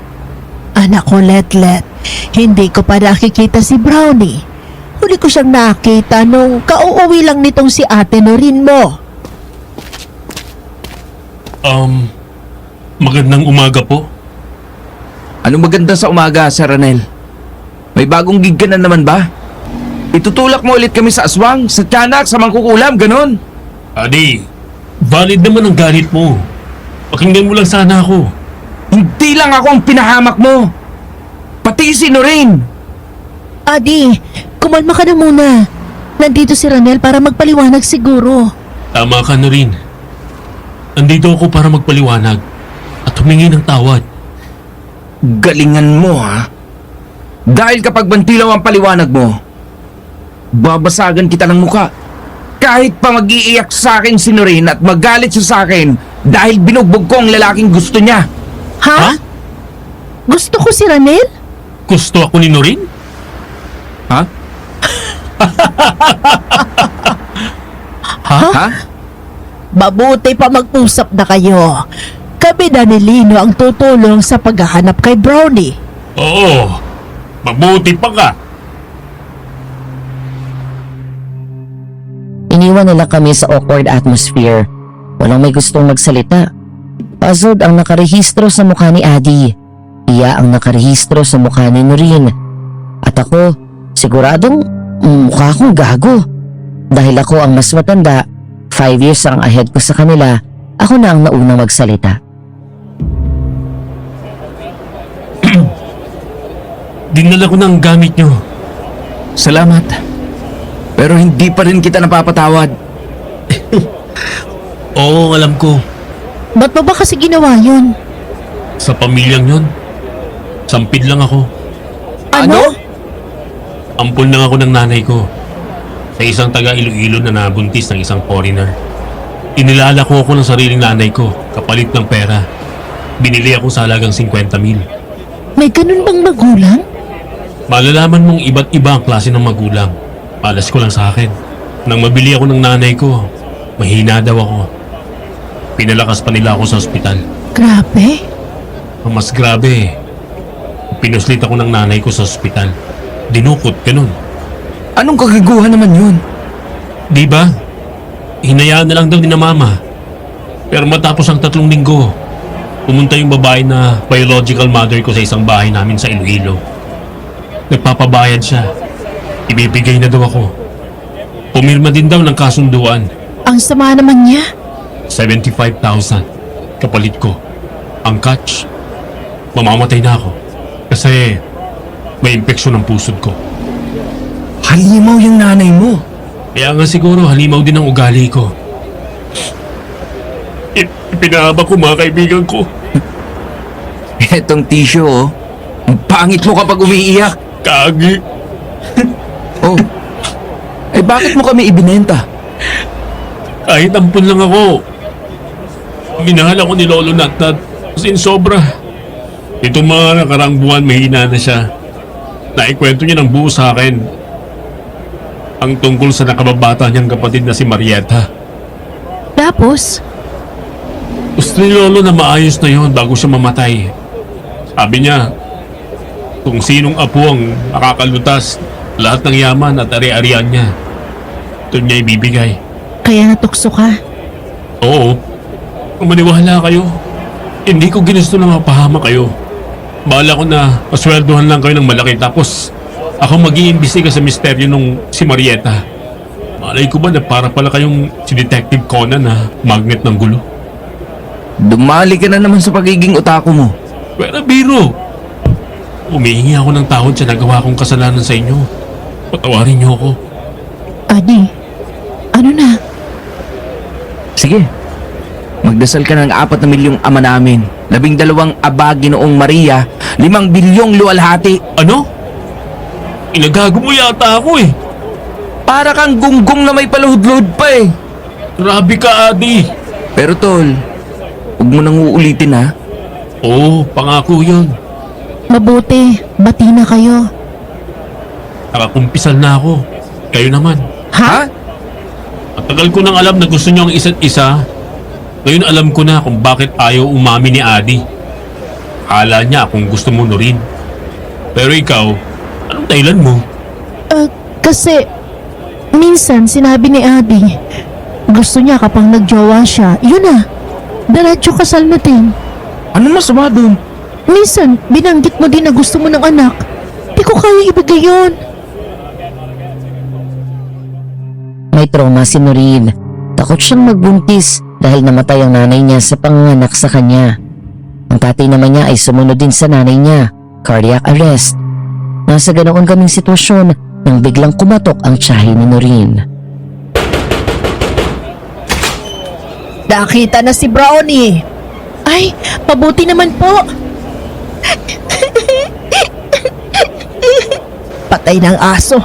Anak ko, Letlet, hindi ko pa nakikita si Brownie. Huli ko siyang nakita nung kauuwi lang nitong si Ate Noreen mo. Magandang umaga po. Ano maganda sa umaga, Sir Ranel? May bagong gig ka na naman ba? Itutulak mo ulit kami sa aswang, sa tiyanak, sa mangkukulam, ganon? Adi, valid naman ang galit mo. Pakinggan mo lang sana ako. Hindi lang ako ang pinahamak mo. Pati si Noreen. Adi, kumalma ka na muna. Nandito si Ranel para magpaliwanag siguro. Tama ka na rin. Nandito ako para magpaliwanag at humingi ng tawad. Galingan mo, ha? Dahil kapag bantilaw ang paliwanag mo, babasagan kita ng muka. Kahit pa mag-iiyak sa akin si Noreen at magalit siya sa akin dahil binugbog ko ang lalaking gusto niya. Ha? Gusto ko si Ranel? Gusto ako ni Noreen? Ha? Ha? Mabuti pa mag-usap na kayo. Kami na ni Lino ang tutulong sa paghahanap kay Brownie. Oo, mabuti pa ka. Iniwan nila kami sa awkward atmosphere. Walang may gustong magsalita. Puzzled ang nakarehistro sa mukha ni Adi. Iya ang nakarehistro sa mukha ni Noreen. At ako, siguradong mukha akong gago. Dahil ako ang mas matanda, 5 years ang ahead ko sa kanila, ako na ang naunang magsalita. Dinala ko ng gamit nyo. Salamat. Pero hindi pa rin kita napapatawad. Oo, alam ko. Ba't mo ba kasi ginawa yun? Sa pamilyang yun, sampid lang ako. Ano? Ampun lang ako ng nanay ko. Sa isang taga Iloilo na nabuntis ng isang foreigner. Inilalako ako ng sariling nanay ko, kapalit ng pera. Binili ako sa halagang 50,000. May ganun bang magulang? Malalaman mong iba't iba ang klase ng magulang. Palas ko lang sa akin. Nang mabili ako ng nanay ko, mahina daw ako. Pinalakas pa nila ako sa ospital. Grabe. Ang mas grabe, pinuslit ako ng nanay ko sa ospital. Dinukot, ganun. Anong kagiguhan naman yun? Di ba? Hinayaan na lang daw ni na mama. Pero matapos ang 3 linggo, pumunta yung babae na biological mother ko sa isang bahay namin sa Iloilo. Nagpapabayad siya. Ibibigay na daw ako. Pumirma din daw ng kasunduan. Ang sama naman niya. 75,000 kapalit ko. Ang catch, mamamatay na ako. Kasi may impeksyon ng pusod ko. Halimaw yung nanay mo. Kaya nga siguro halimaw din ang ugali ko. Ipinahaba ko mga kaibigan ko. Etong tissue, oh. Ang pangit mo kapag umiiyak. Kagi. Oh. Eh bakit mo kami ibinenta? Kahit ampun lang ako. Minahal ako ni Lolo Natnat. As in sobra. Itong mga nakarang buwan mahina na siya. Naikwento niya ng buo sa akin. Ang tungkol sa nakababata niyang kapatid na si Marietta. Tapos, Gusto ni Lolo na maayos na yon bago siya mamatay. Sabi niya, kung sinong apo ang makakalutas, lahat ng yaman at ari-arian niya, doon niya ibibigay. kaya natukso ka. Oo, kung maniwala kayo, hindi ko ginusto na mapahama kayo. Bahala ko na masweldohan lang kayo ng malaki tapos ako mag-iimbestiga sa misteryo nung si Marietta. Malay ko ba na para pala kayong si Detective Conan na magnet ng gulo? Dumali ka na naman sa pagiging otaku mo. Pero biro, humihingi ako ng tawad sa nagawa kong kasalanan sa inyo. Patawarin niyo ako. Adi, ano na? Sige. Magdasal ka ng 4 na milyong ama namin, 12 abagi noong Maria, 5 bilyong luwalhati. Ano? Inagago mo yata ako eh. Para kang gunggong na may paluhod-luhod pa eh. Grabe ka, Adi. Pero tol, huwag mo nang uulitin ha. Oo, pangako yun. Mabuti, bati na kayo. Nakakumpisal na ako. Kayo naman. Ha? Matagal ko nang alam na gusto niyo ang isa't isa. Ngayon alam ko na kung bakit ayaw umami ni Adi. Akala niya kung gusto mo na rin. Pero ikaw, anong dahilan mo? Kasi, minsan sinabi ni Adi, gusto niya kapag nagjowa siya, yun na, diretso kasal natin. Ano masama dun? Minsan, binanggit mo din na gusto mo ng anak. Di ko kaya ibigay yun. May trauma si Noreen. Takot siyang magbuntis dahil namatay ang nanay niya sa panganganak sa kanya. Ang tatay naman niya ay sumunod din sa nanay niya, cardiac arrest. Nasa ganoon kaming sitwasyon nang biglang kumatok ang tiyahin ni Noreen. Nakita na si Brownie. Ay, pabuti naman po. Patay ng aso.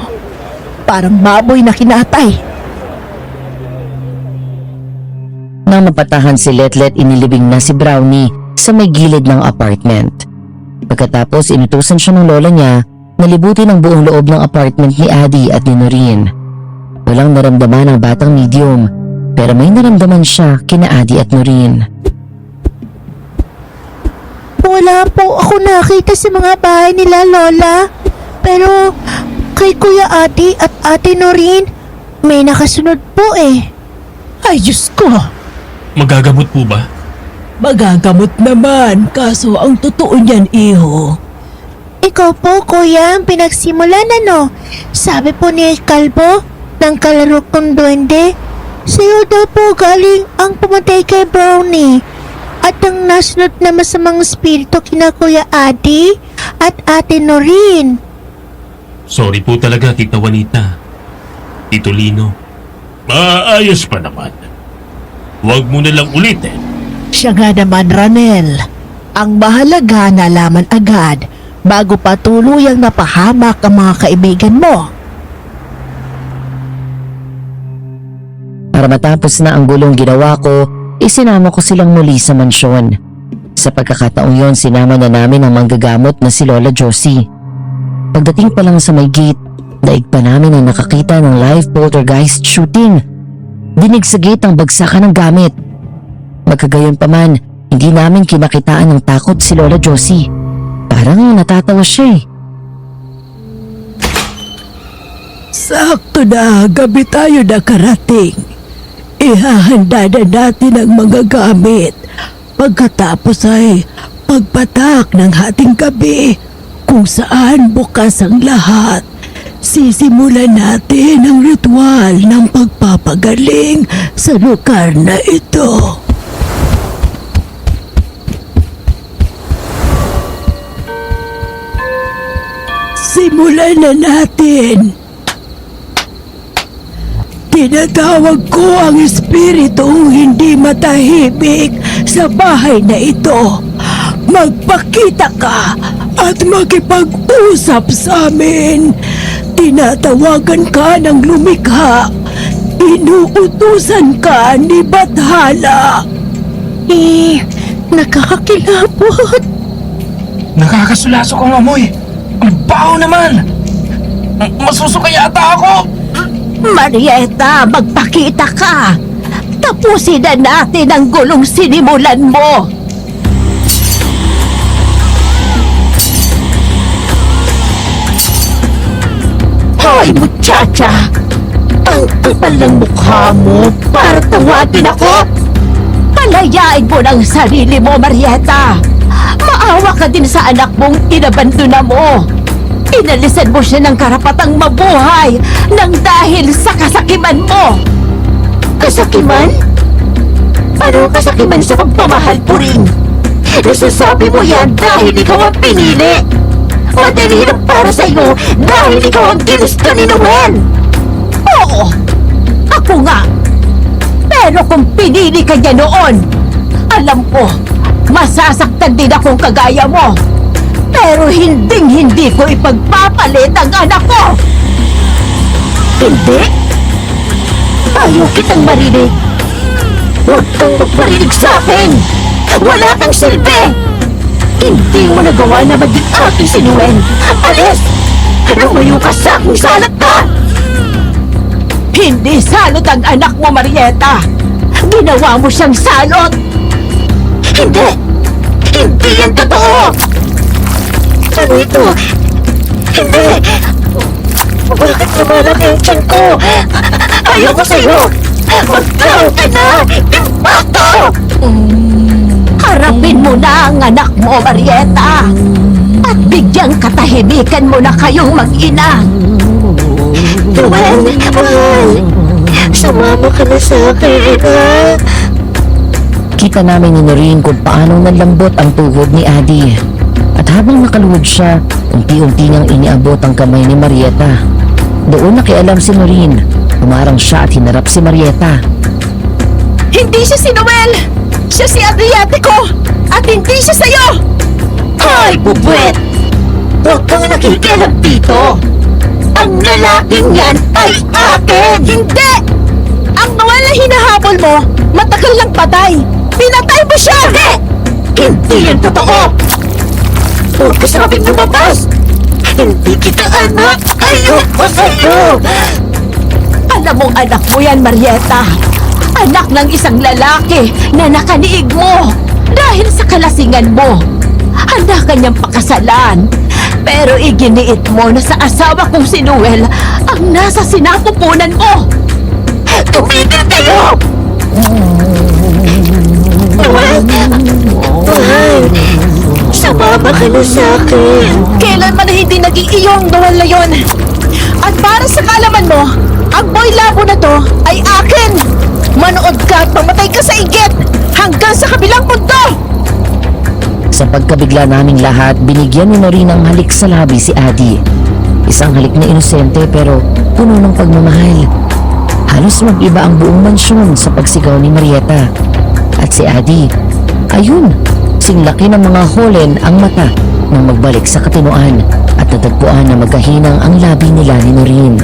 Parang baboy na kinatay. Nang mapatahan si Letlet, inilibing na si Brownie sa may gilid ng apartment. Pagkatapos inutusan siya ng lola niya na libutin ang buong loob ng apartment ni Adi at ni Noreen. Walang naramdaman ang batang medium, pero may naramdaman siya kina Adi at Noreen. Wala po ako nakita sa mga bahay nila, Lola. Pero kay Kuya Ati at Ate Noreen, may nakasunod po eh. Ay, Diyos ko. Magagamot po ba? Magagamot naman, kaso ang totoo niyan, iho. Ikaw po, Kuya, ang pinagsimulan ano? Sabi po ni Kalbo, ng kalaro kong duwende, sa'yo daw po galing ang pumatay kay Brownie. At ang nasunod na masamang espiritu kina Kuya Adi at Ate Noreen. Sorry po talaga, Tita Juanita. Tito Lino. Maayos pa naman. Huwag mo na lang ulitin. Siya nga naman, Ranel. Ang mahalaga nalaman agad bago pa tuluyang napahamak ang mga kaibigan mo. Para matapos na ang gulong ginawa ko, isinama ko silang muli sa mansyon. Sa pagkakataong yon, sinama na namin ang manggagamot na si Lola Josie. Pagdating pa lang sa may gate, daig pa namin ang nakakita ng live poltergeist shooting. Dinig sa gate ang bagsakan ng gamit. Magkagayon pa man, hindi namin kinakitaan ng takot si Lola Josie. Parang natatawa siya eh. Sakto na, gabi tayo nakarating. Ihahanda na natin ang mga gamit. Pagkatapos ay pagpatak ng hating gabi kung saan bukas ang lahat. Sisimulan natin ang ritual ng pagpapagaling sa lugar na ito. Simulan na natin. Tinatawag ko ang espiritong hindi matahimik sa bahay na ito. Magpakita ka at makipag-usap sa amin. Tinatawagan ka ng lumikha. Inuutusan ka ni Bathala. Nakakakilabot. Nakakasulasok ang amoy. Ang baho naman. Masusuka yata ako. Marieta, magpakita ka. Tapusin na natin ang gulong sinimulan mo. Hoy, muchacha! Ang kapal ng mukha mo para tawagin ako. Palayain mo ng sarili mo, Marieta. Maawa ka din sa anak mong inabandona mo. Inalisan mo siya ng karapatang mabuhay nang dahil sa kasakiman mo. Kasakiman? Ano kasakiman sa pagmamahal, Puring? Nasasabi mo yan dahil ikaw ang pinili. Madali lang para sa'yo dahil ikaw ang ginusto ni Noel. Oo, ako nga. Pero kung pinili ka niya noon, alam ko, masasaktan din akong kagaya mo. Pero hinding-hindi ko ipagpapalit ang anak ko! Hindi? Ayaw kitang marinig. Huwag kang magparinig sa akin! Wala kang silbi! Hindi mo nagawa na maging aking si Noel! Alis! Lumayo ka sa aking salot ka! Hindi salot ang anak mo, Marieta! Ginawa mo siyang salot! Hindi! Hindi yan totoo! Ano ito? Hindi! Bakit lumalaki ang tiyan ko? Ayoko sa'yo! Magkaroon ka na! Impacto! Harapin mo na ang anak mo, Marieta! At bigyang katahimikan mo na kayong mag-ina! Tuwan! Mahal! Sumama ka na sa akin, ha? Kita namin ni Noreen kung paano nalambot ang tuhod ni Adi. At habang nakaluhod siya, unti-unti niyang iniabot ang kamay ni Marieta. Doon nakialam si Noreen. Humarang siya at hinarap si Marieta. Hindi siya si Noel! Siya si Adriatico! At hindi siya sa'yo! Hoy, bubwet! Huwag kang nakikialam dito! Ang lalaking yan ay akin! Hindi! Ang Noel na hinahabol mo, matagal lang patay! Pinatay mo siya! Hindi! Hindi yan totoo! Huwag ka sabing lumabas! Hindi kita anak! Ayoko sa'yo! Alam mong anak mo yan, Marieta! Anak ng isang lalaki na nakaniig mo dahil sa kalasingan mo. Handa ka niyang pakasalan. Pero iginiit mo na sa asawa kong si Noel ang nasa sinapupunan mo. Tumigil kayo! Noel! Mahal! Sumama ka na sa akin! Kailan man hindi naging iyong Noel na yun? At para sa kaalaman mo, ang boy labo na to ay akin! Manood ka at mamatay ka sa igit hanggang sa kabilang mundo! Sa pagkabigla naming lahat, binigyan ni Noreen ng halik sa labi si Adi. Isang halik na inosente pero puno ng pagmamahal. Halos mag-iba ang buong mansyon sa pagsigaw ni Marieta. At si Adi, ayun, singlaki ng mga holen ang mata nang magbalik sa katinoan at natagpuan na magkahinang ang labi nila ni Noreen.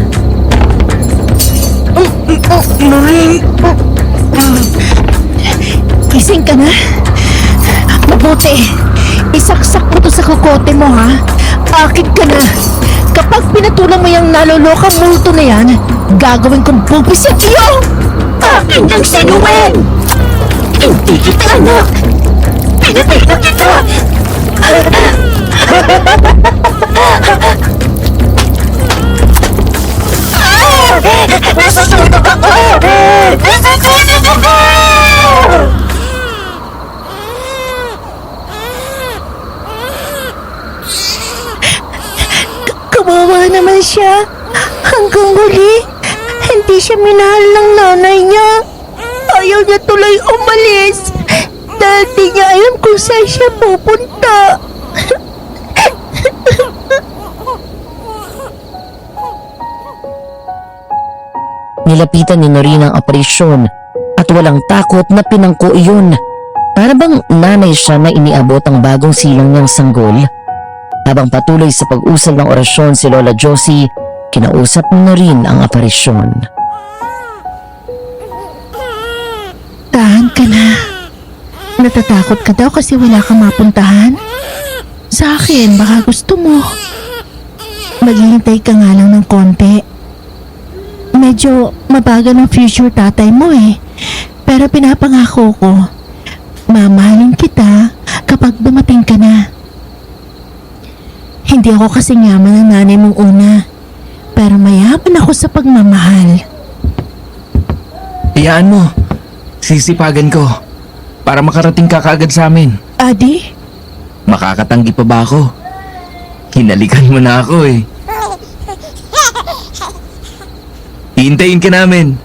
Gising ka na? Mabuti. Isaksak mo to sa kokote mo, ha? Akit ka na. Kapag pinatulang mo yung nalolokang multo na yan, gagawin kong bubis sa tiyo! Akin ang sinuwin! Hindi kita anak! Pinatay na kita! Nasusunod ako! Nasusunod ako! Kawawa naman siya. Hanggang huli, hindi siya minahal ng nanay niya. Ayaw niya tuloy umalis. Dahil di niya alam kung saan siya pupunta. Nilapitan ni Noreen ang operasyon at walang takot na pinangko iyon. Para bang nanay siya na iniabot ang bagong silang niyang sanggol. Habang patuloy sa pag-usal ng orasyon si Lola Josie, kinausap ni Noreen ang aparisyon. Tahan ka na. Natatakot ka daw kasi wala kang mapuntahan? Sa akin, baka gusto mo. Maghihintay ka nga lang ng konti. Medyo mabagal ang future tatay mo eh. Pero pinapangako ko, mamahalin kita kapag dumating ka na. Hindi ako kasing yaman ng nanay mong una. Pero mayaman ako sa pagmamahal. Iyaan mo. Sisipagan ko. Para makarating ka kaagad sa amin. Adi? Makakatanggi pa ba ako? Hinalikan mo na ako eh. Hihintayin ka namin.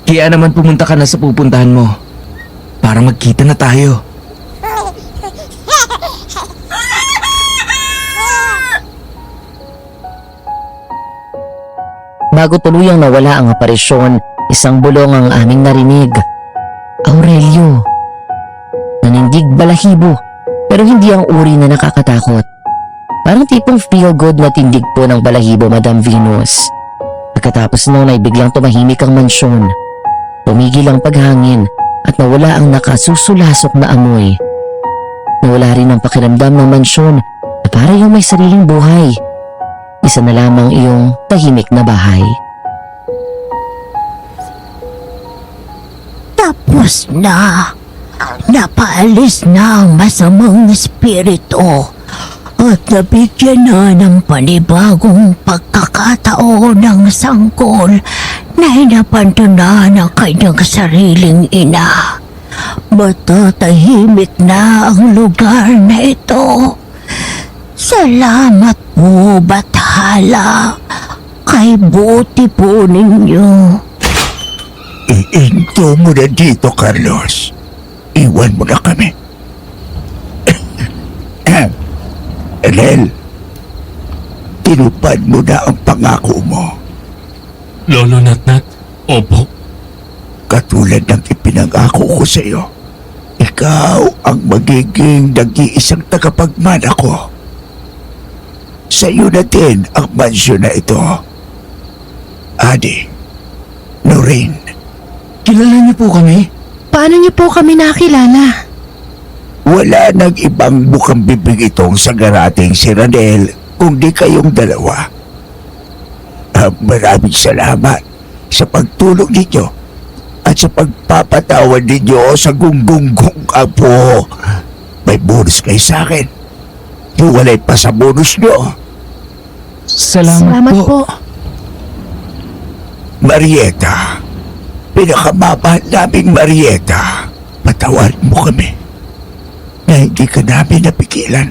Kaya naman pumunta ka na sa pupuntahan mo. Para magkita na tayo. Bago tuluyang nawala ang aparisyon, isang bulong ang aming narinig. Aurelio. Nanindig balahibo, pero hindi ang uri na nakakatakot. Parang tipong feel good na tindig po ng balahibo, Madam Venus. Pagkatapos noon ay biglang tumahimik ang mansyon. Tumigil ang paghangin at nawala ang nakasusulasok na amoy. Nawala rin ang pakiramdam ng mansyon na para yung may sariling buhay. Isa na lamang iyong tahimik na bahay. Tapos na. Napaalis na ang masamang espiritu at nabigyan na ng panibagong pagkakataon ng sanggol na inabandona ng kanyang sariling ina. Matatahimik na ang lugar na ito. Salamat po, Bathala. Kay buti po ninyo. Iinto mo na dito, Carlos. Iwan mo na kami. Elel, tinupad mo na ang pangako mo. Lolo Natnat, opo. Katulad ng ipinangako ko sa iyo, ikaw ang magiging nag-iisang tagapagmana ko. Sa iyo na din ang mansyon na ito. Adi, Noreen. Kilala niyo po kami? Paano niyo po kami nakilala? Wala nang ibang bukang bibig itong sa garating si Ranel kundi kayong dalawa. Maraming salamat sa pagtulong ninyo at sa pagpapatawad ninyo sa gunggong apo. May bonus kayo sa akin. Hiwalay pa sa bonus nyo. Salamat po. Marieta, pinakamamahal naming Marieta, patawarin mo kami na hindi ka namin napigilan.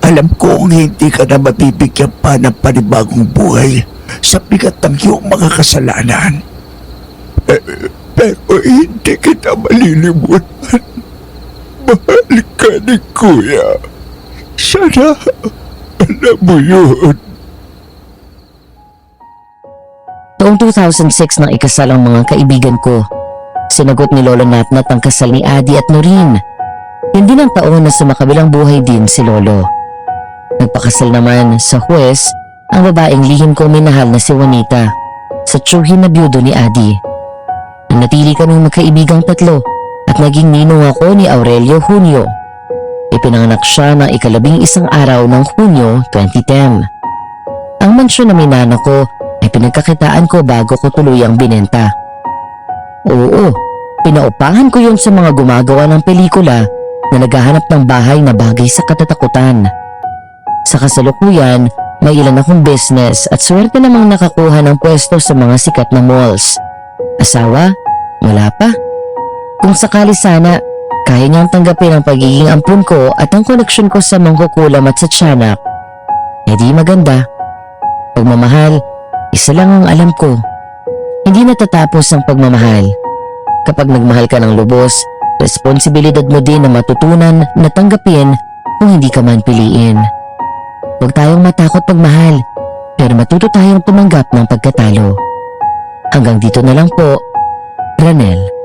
Alam kong hindi ka na mabibigyan pa ng panibagong buhay sa bigat ng iyong mga kasalanan. Pero hindi kita malilimutan. Mahal ka ni Kuya. Sana alam mo yun. Taong 2006 nang ikasal ang mga kaibigan ko. Sinagot ni Lolo Natnat ang kasal ni Adi at Noreen. Hindi ng taon na sumakabilang buhay din si Lolo. Nagpakasal naman sa Huwes ang babaeng lihim ko minahal na si Juanita sa tiyuhin na byudo ni Adi. Nanatili kaming magkaibigang tatlo at naging ninong ako ni Aurelio Junio. Ipinanganak siya ng 11 araw ng Hunyo 2010. Ang mansyon na minana ko ay pinagkakitaan ko bago ko tuluyang binenta. Oo, pinaupahan ko yun sa mga gumagawa ng pelikula na naghahanap ng bahay na bagay sa katatakutan. Sa kasalukuyan, may ilan akong business at swerte namang nakakuha ng pwesto sa mga sikat na malls. Asawa? Wala pa. Kung sakali sana, kaya niyang tanggapin ang pagiging ampun ko at ang koneksyon ko sa mangkukulam at sa tiyanak. E di maganda. Pagmamahal, isa lang ang alam ko. Hindi natatapos ang pagmamahal. Kapag nagmahal ka ng lubos, responsibilidad mo din na matutunan na tanggapin kung hindi ka man piliin. Huwag tayong matakot pagmahal, pero matuto tayong tumanggap ng pagkatalo. Hanggang dito na lang po, Ranel.